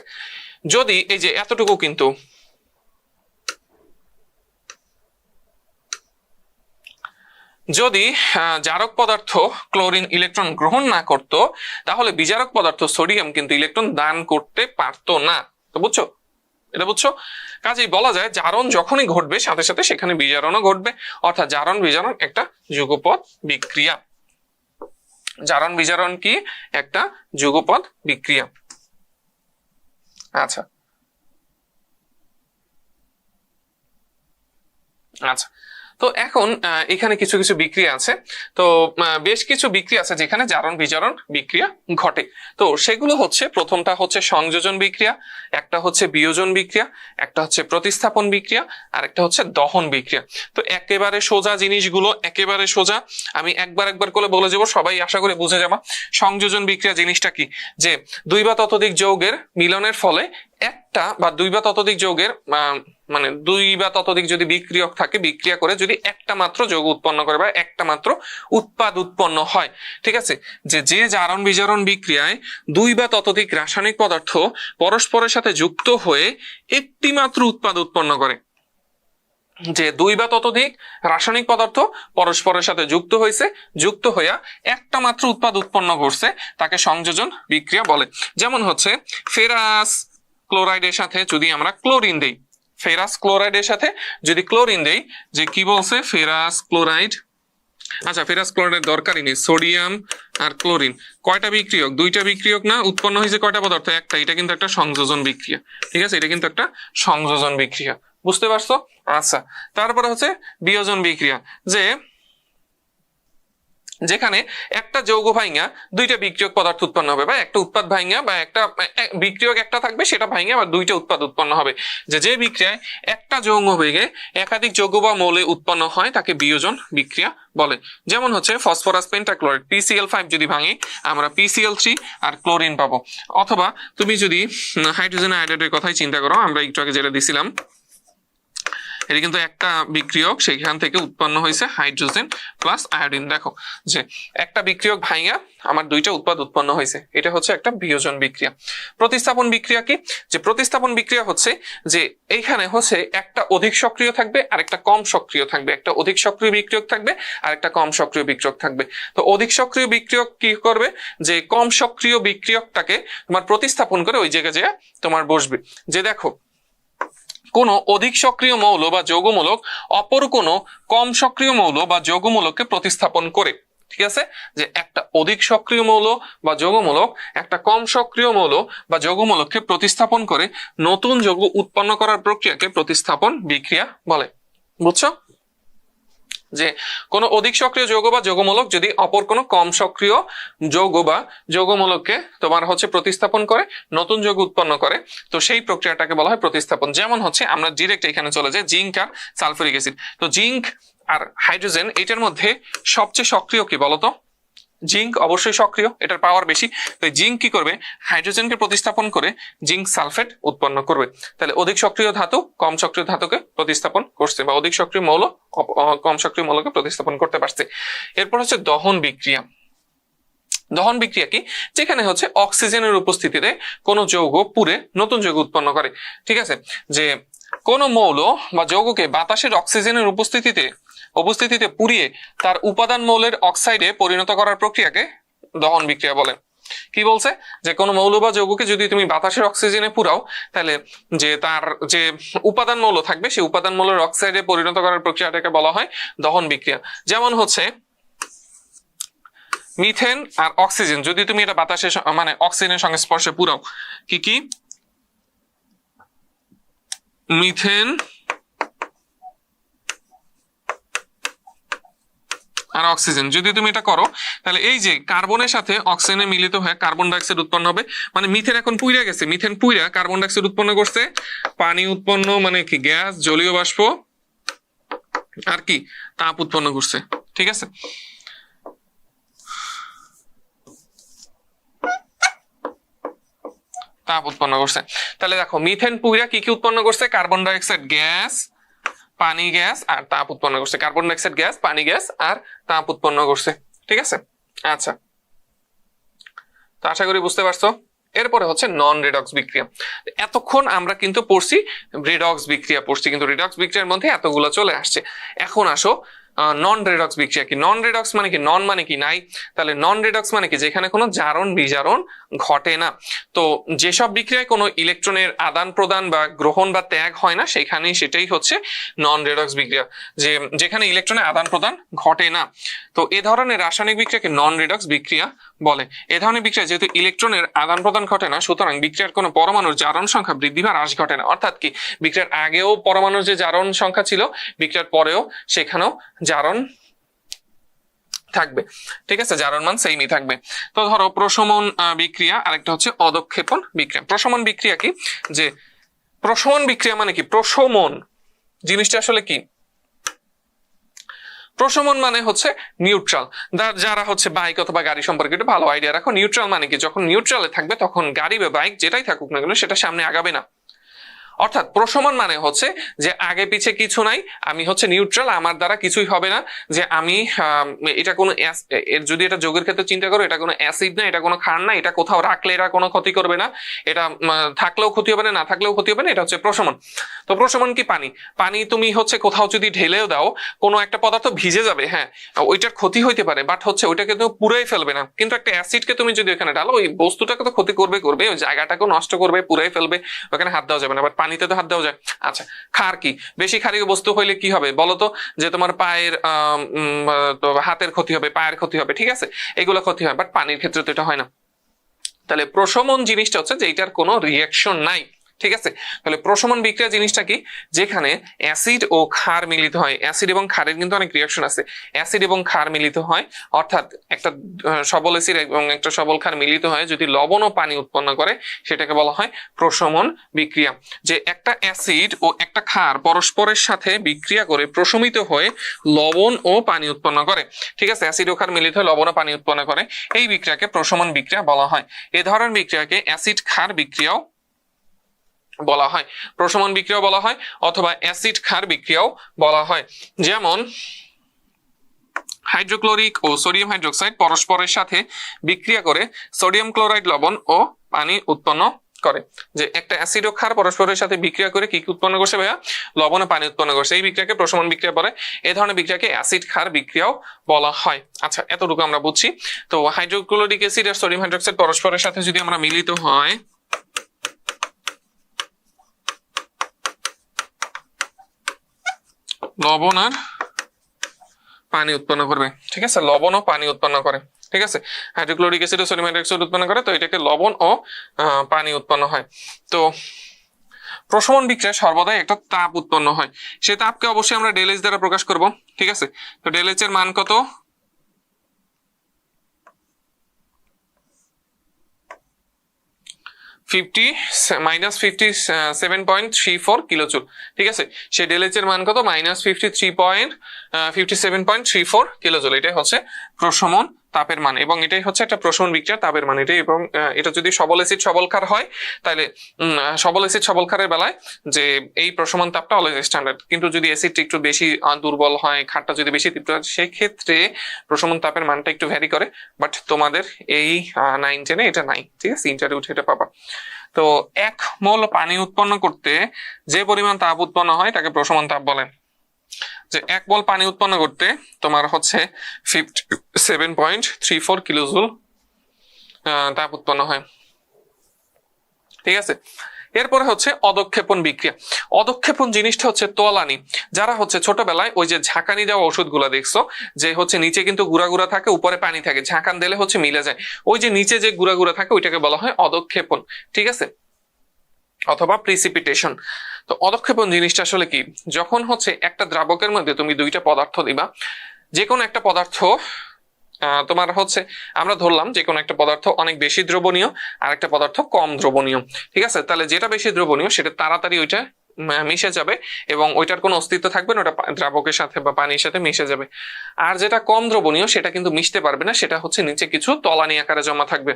যদি এই যে এতটুকু কিন্তু যদি জারক পদার্থ ক্লোরিন ইলেকট্রন গ্রহণ না করত তাহলে বিজারক পদার্থ সোডিয়াম কিন্তু ইলেকট্রন দান করতে পারতো না। তো বুঝছো, এটা বুঝছো? কাজেই বলা যায় জারণ যখনই ঘটবে সাথে সাথে সেখানে বিজারণও ঘটবে, অর্থাৎ জারণ বিজারণ একটা যুগপৎ বিক্রিয়া। জারণ বিজারণ কি একটা যুগপৎ বিক্রিয়া। আচ্ছা, আচ্ছা, তো এখন এখানে কিছু কিছু বিক্রিয়া আছে। তো বেশ কিছু বিক্রিয়া আছে যেখানে জারণ বিজারণ বিক্রিয়া ঘটে। তো সেগুলো হচ্ছে, প্রথমটা হচ্ছে সংযোজন বিক্রিয়া, একটা হচ্ছে বিয়োজন বিক্রিয়া, একটা হচ্ছে প্রতিস্থাপন বিক্রিয়া, আর একটা হচ্ছে দহন বিক্রিয়া। তো একেবারে সোজা জিনিসগুলো, একেবারে সোজা, আমি একবার একবার করে বলে যাবো, সবাই আশা করে বুঝে যাবা। সংযোজন বিক্রিয়া জিনিসটা কি, যে দুই বা ততোধিক যৌগের মিলনের ফলে একটা বা দুই বা ততোধিক যৌগের মানে দুই বা ততোধিক যদি বিক্রিয়ক থাকে, বিক্রিয়া করে যদি একটা মাত্র যৌগ উৎপন্ন করে বা একটা মাত্র উৎপাদ উৎপন্ন হয়, ঠিক আছে। যে জারণ বিজারণ বিক্রিয়ায় দুই বা ততোধিক রাসায়নিক পদার্থ পরস্পরের সাথে যুক্ত হয়ে একটি মাত্র উৎপাদ উৎপন্ন করে, যে দুই বা ততোধিক রাসায়নিক পদার্থ পরস্পরের সাথে যুক্ত হয়েছে, যুক্ত হইয়া একটা মাত্র উৎপাদ উৎপন্ন করছে, তাকে সংযোজন বিক্রিয়া বলে। যেমন হচ্ছে ফেরাস ক্লোরাইডের সাথে যদি আমরা ক্লোরিন দেই, ফেরাস ক্লোরাইডের সাথে যদি ক্লোরিন দেই, যে কি বলছে ফেরাস ক্লোরাইড, আচ্ছা ফেরাস ক্লোরাইডের দরকারই নেই, সোডিয়াম আর ক্লোরিন কয়টা বিক্রিয়ক, দুইটা বিক্রিয়ক না, উৎপন্ন হয়েছে কয়টা পদার্থ, একটা, এটা কিন্তু একটা সংযোজন বিক্রিয়া, ঠিক আছে, এটা কিন্তু একটা সংযোজন বিক্রিয়া। বুঝতে পারছো? আচ্ছা, তারপরে হচ্ছে বিয়োজন বিক্রিয়া, যে যেখানে একটা যৌগ ভাঙা দুইটা বিক্রিয়ক পদার্থ উৎপন্ন হবে, বা একটা উৎপাদ ভাঙা বা একটা বিক্রিয়ক একটা থাকবে সেটা ভাঙা বা দুইটা উৎপাদ উৎপন্ন হবে। যে বিক্রিয়ায় একটা যৌগ ভেঙে একাধিক যৌগ বা মৌলে উৎপন্ন হয় তাকে বিয়োজন বিক্রিয়া বলে। যেমন হচ্ছে ফসফরাস পেন্টাক্লোরাইড PCl5 যদি ভাঙে আমরা PCl3 আর ক্লোরিন পাবো। অথবা তুমি যদি হাইড্রোজেন আয়োডাইডের কথাই চিন্তা করো, আমরা একটু আগে যেটা দিছিলাম এটা কিন্তু একটা বিক্রিয়ক, সেখান থেকে উৎপন্ন হয়েছে হাইড্রোজেন প্লাস আয়োডিন। দেখো যে একটা বিক্রিয়ক ভাঙা আমার দুইটা উৎপাদ উৎপন্ন হয়েছে, এটা হচ্ছে একটা বিয়োজন বিক্রিয়া। প্রতিস্থাপন বিক্রিয়া কি? যে প্রতিস্থাপন বিক্রিয়া হচ্ছে যে এইখানে হচ্ছে একটা অধিক সক্রিয় থাকবে আর একটা কম সক্রিয় থাকবে, একটা অধিক সক্রিয় বিক্রিয়ক থাকবে আর একটা কম সক্রিয় বিক্রিয়ক থাকবে। তো অধিক সক্রিয় বিক্রিয়ক কি করবে, যে কম সক্রিয় বিক্রিয়কটাকে তোমার প্রতিস্থাপন করে ওই জায়গায় যে তোমার বসবে। যে দেখো কোন অধিক সক্রিয় মৌল বা যৌগমূলক অপর কোন কম সক্রিয় মৌল বা যৌগমূলককে প্রতিস্থাপন করে। ঠিক আছে, যে একটা অধিক সক্রিয় মৌল বা যৌগমূলক একটা কম সক্রিয় মৌল বা যৌগমূলককে প্রতিস্থাপন করে নতুন যৌগ উৎপন্ন করার প্রক্রিয়াকে প্রতিস্থাপন বিক্রিয়া বলে। বুঝছো? যে কোন অধিক সক্রিয় যৌগ বা যৌগমূলক যদি অপর কোন কম সক্রিয় যৌগ বা যৌগমূলককে তোমার হচ্ছে প্রতিস্থাপন করে নতুন যৌগ উৎপন্ন করে, তো সেই প্রক্রিয়াটাকে বলা হয় প্রতিস্থাপন। যেমন হচ্ছে আমরা ডিরেক্ট এখানে চলে যাই জিঙ্ক আর সালফিউরিক অ্যাসিড। তো জিঙ্ক আর হাইড্রোজেন এটার মধ্যে সবচেয়ে সক্রিয় কি বলতো? জিঙ্ক অবশ্যই সক্রিয়, এটার পাওয়ার বেশি। তো জিঙ্ক কি করবে, হাইড্রোজেনকে প্রতিস্থাপন করে জিঙ্ক সালফেট উৎপন্ন করবে। তাহলে অধিক সক্রিয় ধাতু কম সক্রিয় ধাতুকে প্রতিস্থাপন করছে, বা অধিক সক্রিয় মৌল কম সক্রিয় মৌলকে প্রতিস্থাপন করতে পারছে। এরপর হচ্ছে দহন বিক্রিয়া। দহন বিক্রিয়া কি? যেখানে হচ্ছে অক্সিজেনের উপস্থিতিতে কোনো যৌগ পুড়ে নতুন যৌগ উৎপন্ন করে। ঠিক আছে, যে কোন মৌল বা যৌগকে বাতাসের অক্সিজেনের উপস্থিতিতে পুড়িয়ে তার উপাদান মৌলের অক্সাইডে পরিণত করার প্রক্রিয়াকে দহন বিক্রিয়া বলে। কি বলছে, যে কোনো মৌল বা যৌগকে যদি তুমি বাতাসের অক্সিজেনে পুরাও, তাহলে যে তার যে উপাদান মৌল থাকবে সেই উপাদান মৌলের অক্সাইডে পরিণত করার প্রক্রিয়াটাকে বলা হয় দহন বিক্রিয়া। যেমন হচ্ছে মিথেন আর অক্সিজেন যদি তুমি এটা বাতাসের মানে অক্সিজেনের সংস্পর্শে পুরাও, কি কি মিথেন আর অক্সিজেন যদি তুমি এটা করো, তাহলে এই যে কার্বনের সাথে অক্সিজেনে মিলিত হয়ে কার্বন ডাইঅক্সাইড উৎপন্ন হবে। মানে মিথেন এখন পুইরা গেছে, মিথেন পুইরা কার্বন ডাইঅক্সাইড উৎপন্ন করছে, পানি উৎপন্ন মানে কি গ্যাস জলীয় বাষ্প আর কি তাপ উৎপন্ন করছে। ঠিক আছে, তাপ উৎপন্ন করছে। তাহলে দেখো মিথেন পুইরা কি কি উৎপন্ন করছে, কার্বন ডাইঅক্সাইড গ্যাস, পানি গ্যাস আর তাপ উৎপন্ন করছে। কার্বন ডাইঅক্সাইড গ্যাস, পানি গ্যাস আর তাপ উৎপন্ন করছে। ঠিক আছে, আচ্ছা, তো আশা করি বুঝতে পারছো। এরপরে হচ্ছে নন রেডক্স বিক্রিয়া। এতক্ষণ আমরা কিন্তু পড়ছি রেডক্স বিক্রিয়া পড়ছি, কিন্তু রেডক্স বিক্রিয়ার মধ্যে এতগুলো চলে আসছে। এখন আসো নন রেডক্স বিক্রিয়া কি। নন রেডক্স মানে কি? নন মানে কি নাই, তাহলে নন রেডক্স মানে কি? যেখানে কোনো জারণ বিজারণ ঘটে না। তো যেসব বিক্রিয়ায় কোনো ইলেকট্রনের আদান প্রদান বা গ্রহণ বা ত্যাগ হয় না, সেখানেই সেটাই হচ্ছে নন রেডক্স বিক্রিয়া, যে যেখানে ইলেকট্রনের আদান প্রদান ঘটে না। তো এ ধরনের রাসায়নিক বিক্রিয়াকে নন রেডক্স বিক্রিয়া বলে। এ ধরনের বিক্রিয়া যেহেতু ইলেকট্রনের আদান প্রদান ঘটে না, সুতরাং বিক্রিয়ার কোনো পরমাণুর জারণ সংখ্যা বৃদ্ধি বা হ্রাস ঘটে না। অর্থাৎ কি, বিক্রিয়ার আগেও পরমাণুর যে জারণ সংখ্যা ছিল, বিক্রিয়ার পরেও সেখানেও জারণ থাকবে। ঠিক আছে, জারণ মান সেমই থাকবে। তো ধরো প্রশমন বিক্রিয়া, আরেকটা হচ্ছে অদক্ষেপণ বিক্রিয়া। প্রশমন বিক্রিয়া কি? যে প্রশমন বিক্রিয়া মানে কি? প্রশমন জিনিসটা আসলে কি? প্রশমন মানে হচ্ছে নিউট্রাল। যারা হচ্ছে বাইক অথবা গাড়ি সম্পর্কে একটু ভালো আইডিয়া রাখো, নিউট্রাল মানে কি? যখন নিউট্রালে থাকবে তখন গাড়ি বা বাইক যেটাই থাকুক না কেন সেটা সামনে আগাবে না। অর্থাৎ প্রশমন মানে হচ্ছে যে আগে পিছে কিছু নাই, আমি হচ্ছে নিউট্রাল, আমার দ্বারা কিছুই হবে না। যে আমি এটা কোনো যদি এটা যোগের ক্ষেত্রে চিন্তা করো, এটা কোনো অ্যাসিড না, এটা কোনো ক্ষার না, এটা কোথাও রাখলে এটা কোনো ক্ষতি করবে না, এটা থাকলেও ক্ষতি হবে না, না থাকলেও ক্ষতি হবে না, এটা হচ্ছে প্রশমন। তো প্রশমন কি? পানি। পানি তুমি হচ্ছে কোথাও যদি ঢেলেও দাও, কোনো একটা পদার্থ ভিজে যাবে, হ্যাঁ ওইটার ক্ষতি হইতে পারে, বাট হচ্ছে ওইটাকে তুমি পুরাই ফেলবে না। কিন্তু একটা অ্যাসিডকে তুমি যদি ওখানে ঢালো, ওই বস্তুটাকে তো ক্ষতি করবে, ওই জায়গাটাকেও নষ্ট করবে, পুরাই ফেলবে, ওখানে হাত দেওয়া যাবে না। বাট পানিতে তো হাত দেওয়া যায়। আচ্ছা, ক্ষার কি? বেশি ক্ষারীয় বস্তু হইলে কি হবে বলতো? যে তোমার পায়ের হাতের ক্ষতি হবে, পায়ের ক্ষতি হবে। ঠিক আছে, এগুলো ক্ষতি হয়, বাট পানির ক্ষেত্রে তো এটা হয় না। তাহলে প্রশমন জিনিসটা হচ্ছে যে এটার কোনো রিয়াকশন নাই। ঠিক আছে, তাহলে প্রশমন বিক্রিয়া জিনিসটা কি? যেখানে অ্যাসিড ও ক্ষার মিলিত হয়। অ্যাসিড এবং ক্ষারের কিন্তু অনেক রিয়াকশন আছে। অ্যাসিড এবং ক্ষার মিলিত হয়, অর্থাৎ একটা সবল অ্যাসিড এবং একটা সবল ক্ষার মিলিত হয় যদি লবণ ও পানি উৎপন্ন করে, সেটাকে বলা হয় প্রশমন বিক্রিয়া। যে একটা অ্যাসিড ও একটা ক্ষার পরস্পরের সাথে বিক্রিয়া করে প্রশমিত হয়ে লবণ ও পানি উৎপন্ন করে। ঠিক আছে, অ্যাসিড ও ক্ষার মিলিত হয়ে লবণ ও পানি উৎপন্ন করে, এই বিক্রিয়াকে প্রশমন বিক্রিয়া বলা হয়। এ ধরনের বিক্রিয়াকে অ্যাসিড ক্ষার বিক্রিয়াও বলা হয়, প্রশমন বিক্রিয়া বলা হয়, অথবা অ্যাসিড ক্ষার বিক্রিয়াও বলা হয়। যেমন হাইড্রোক্লোরিক ও সোডিয়াম হাইড্রোক্সাইড পরস্পরের সাথে বিক্রিয়া করে সোডিয়াম ক্লোরাইড লবণ ও পানি উৎপন্ন করে। যে একটা অ্যাসিড ও ক্ষার পরস্পরের সাথে বিক্রিয়া করে কি উৎপন্ন করছে ভাইয়া? লবণ ও পানি উৎপন্ন করছে। এই বিক্রিয়াকে প্রশমন বিক্রিয়া বলে। এই ধরনের বিক্রিয়াকে অ্যাসিড ক্ষার বিক্রিয়াও বলা হয়। আচ্ছা, এতটুকু আমরা বুঝছি। তো হাইড্রোক্লোরিক অ্যাসিড আর সোডিয়াম হাইড্রোক্সাইড পরস্পরের সাথে যদি আমরা মিলিত হয়, লবণ আর পানি উৎপন্ন করবে। ঠিক আছে, লবণ ও পানি উৎপন্ন করে। ঠিক আছে, হাইড্রোক্লোরিক অ্যাসিড ও সোডিয়াম হাইড্রোক্সাইড উৎপন্ন করে, তো এটাকে লবণ ও পানি উৎপন্ন হয়। তো প্রশমন বিক্রিয়ায় সর্বদাই একটা তাপ উৎপন্ন হয়। সেই তাপকে অবশ্যই আমরা ডেল এইচ দ্বারা প্রকাশ করব। ঠিক আছে, তো ডেল এইচ এর মান কত? -57.34 কিলোজুল। ঠিক আছে, সেই ডেল এইচ এর মান কত? -57.34 কিলোজুল। এটাই হচ্ছে প্রশমন তাপের মান, এবং এটাই হচ্ছে একটা প্রশমন বিক্রিয়ার তাপের মান এটাই। এবং এটা যদি সবল অ্যাসিড সবল ক্ষার হয়, তাহলে সবল অ্যাসিড সবল ক্ষারের বেলায় যে এই প্রশমন তাপটা অলওয়েজ স্ট্যান্ডার্ড। কিন্তু যদি অ্যাসিডটা একটু বেশি দুর্বল হয়, ক্ষারটা যদি বেশি তীব্র হয়, সেই ক্ষেত্রে প্রশমন তাপের মানটা একটু ভ্যারি করে। বাট তোমাদের এই 9-10 এটা নাই। ঠিক আছে, ইন্টারভিউ উঠে এটা পাবা। তো 1 মোল পানি উৎপন্ন করতে যে পরিমাণ তাপ উৎপন্ন হয় তাকে প্রশমন তাপ বলে। যে 1 মোল পানি উৎপন্ন করতে তোমার হচ্ছে 57.34 কিলোজুল তাপ উৎপন্ন হয়। ঠিক আছে, এরপরে হচ্ছে অদক্ষেপণ বিক্রিয়া। অদক্ষেপণ জিনিসটা হচ্ছে তলানি। যারা হচ্ছে ছোটবেলায় ওই যে ঝাঁকানি দেওয়া ওষুধগুলো দেখছো, যে হচ্ছে নিচে কিন্তু গুঁড়া গুঁড়া থাকে, উপরে পানি থাকে, ঝাঁকান দিলে হচ্ছে মিলে যায়, ওই যে নিচে যে গুঁড়া গুঁড়া থাকে ওইটাকে বলা হয় অদক্ষেপণ। ঠিক আছে, অথবা প্রিসিপিটেশন। তো অদক্ষেপণ জিনিসটা আসলে কি? যখন হচ্ছে একটা দ্রাবকের মধ্যে তুমি দুইটা পদার্থ দিবা, যে কোনো একটা পদার্থ তোমার হচ্ছে, আমরা ধরলাম যে কোনো একটা পদার্থ অনেক বেশি দ্রবণীয় আর একটা পদার্থ কম দ্রবণীয়। ঠিক আছে, তাহলে যেটা বেশি দ্রবণীয় সেটা তাড়াতাড়ি ওইটা মিশে যাবে এবং ওইটার কোনো অস্তিত্ব থাকবে না, ওটা দ্রাবকের সাথে বা পানির সাথে মিশে যাবে। আর যেটা কম দ্রবণীয় সেটা কিন্তু মিশতে পারবে না, সেটা হচ্ছে নিচে কিছু তলানি আকারে জমা থাকবে।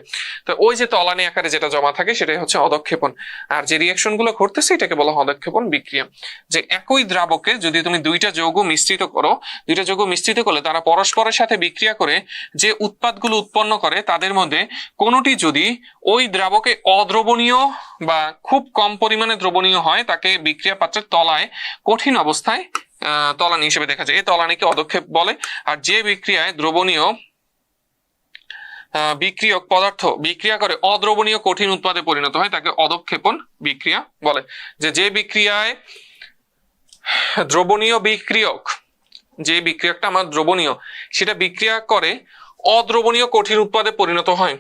তো ওই যে তলানি আকারে যেটা জমা থাকে সেটাই হচ্ছে অদক্ষেপণ। আর যে রিয়াকশন গুলো ঘটতেছে এটাকে বলা হয় অদক্ষেপণ বিক্রিয়া। যে একই দ্রাবকে যদি তুমি দুইটা যৌগ মিশ্রিত করো, দুইটা যৌগ মিশ্রিত করলে তারা পরস্পরের সাথে বিক্রিয়া করে যে উৎপাদগুলো উৎপন্ন করে, তাদের মধ্যে কোনোটি যদি ওই দ্রাবকে অদ্রবণীয় বা খুব কম পরিমাণে দ্রবণীয় হয়, তাকে বিক্রিয়া পাত্রের তলায় কঠিন অবস্থায় তলানি হিসেবে দেখা যায়। এই তলানিকে অদক্ষেপ বলে। আর যে বিক্রিয়ায় দ্রবণীয় বিক্রিয়ক পদার্থ বিক্রিয়া করে অদ্রবণীয় কঠিন উৎপাদে পরিণত হয় তাকে অদক্ষেপণ বিক্রিয়া বলে। যে বিক্রিয়ায় দ্রবণীয় বিক্রিয়ক, যে বিক্রিয়কটা আমার দ্রবণীয়, সেটা বিক্রিয়া করে অদ্রবণীয় কঠিন উৎপাদে পরিণত হয়।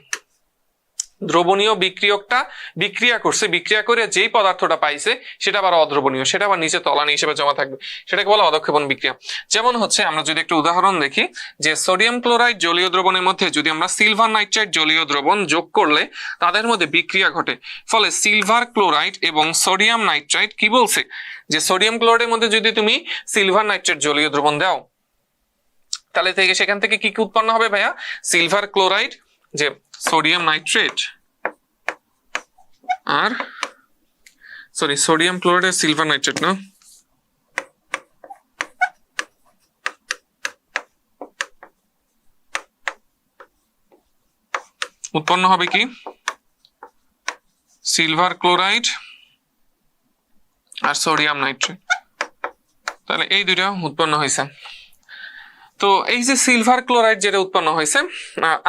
দ্রবণীয় বিক্রিয়কটা বিক্রিয়া করছে, বিক্রিয়া করে যেই পদার্থটা পাইছে সেটা আবার অদ্রবণীয়, সেটা আবার নিচে তলানি হিসেবে জমা থাকবে, সেটাকে বলা অদক্ষেপণ বিক্রিয়া। যেমন হচ্ছে আমরা যদি একটু উদাহরণ দেখি, যে সোডিয়াম ক্লোরাইড জলীয় দ্রবণের মধ্যে যদি আমরা সিলভার নাইট্রেট জলীয় দ্রবণ যোগ করলে তাদের মধ্যে বিক্রিয়া ঘটে, ফলে সিলভার ক্লোরাইড এবং সোডিয়াম নাইট্রাইট কি বলছে, যে সোডিয়াম ক্লোরাইডের মধ্যে যদি তুমি সিলভার নাইট্রেট জলীয় দ্রবণ দাও, তাহলে থেকে সেখান থেকে কি কি উৎপন্ন হবে ভাইয়া? সিলভার ক্লোরাইড, যে সোডিয়াম নাইট্রেট আর সোডিয়াম ক্লোরাইড আর সিলভার নাইট্রেট না, উৎপন্ন হবে কি সিলভার ক্লোরাইড আর সোডিয়াম নাইট্রেট। তাহলে এই দুইটা উৎপন্ন হয়েছে। তো এই যে সিলভার ক্লোরাইড যেটা উৎপন্ন হয়েছে,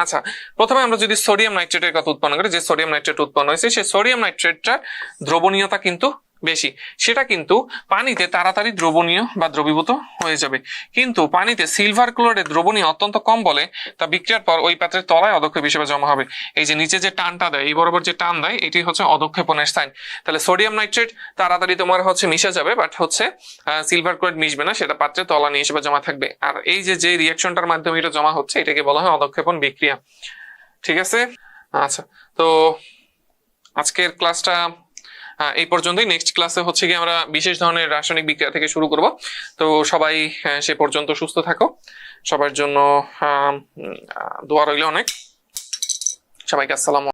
আচ্ছা প্রথমে আমরা যদি সোডিয়াম নাইট্রেটের কথা উৎপন্ন করি, যে সোডিয়াম নাইট্রেট উৎপন্ন হয়েছে সেই সোডিয়াম নাইট্রেটটার দ্রবণীয়তা কিন্তু বেশি, সেটা কিন্তু পানিতে তাড়াতাড়ি দ্রবণীয় বা দ্রবীভূত হয়ে যাবে। কিন্তু পানিতে সিলভার ক্লোরাইডের দ্রবণীয় অত্যন্ত কম বলে তা বিক্রিয়ার পর ওই পাত্রের তলায় অদক্ষেপ হিসেবে জমা হবে। এই যে নিচে যে টানটা দেয়, এই বরাবর যে টান দেয়, এটি হচ্ছে অদক্ষেপণের সাইন। তাহলে সোডিয়াম নাইট্রেট তাড়াতাড়ি তোমার হচ্ছে মিশে যাবে, বাট হচ্ছে সিলভার ক্লোরাইড মিশবে না, সেটা পাত্রের তলানি হিসেবে জমা থাকবে। আর এই যে রিয়াকশনটার মাধ্যমে এটা জমা হচ্ছে এটাকে বলা হয় অদক্ষেপণ বিক্রিয়া। ঠিক আছে, আচ্ছা তো আজকের ক্লাসটা এই পর্যন্তই। নেক্সট ক্লাসে হচ্ছে কি আমরা বিশেষ ধরনের রাসায়নিক বিক্রিয়া থেকে শুরু করব। তো সবাই সে পর্যন্ত সুস্থ থাকো, সবার জন্য দোয়া রইল অনেক। সবাইকে আসসালাম।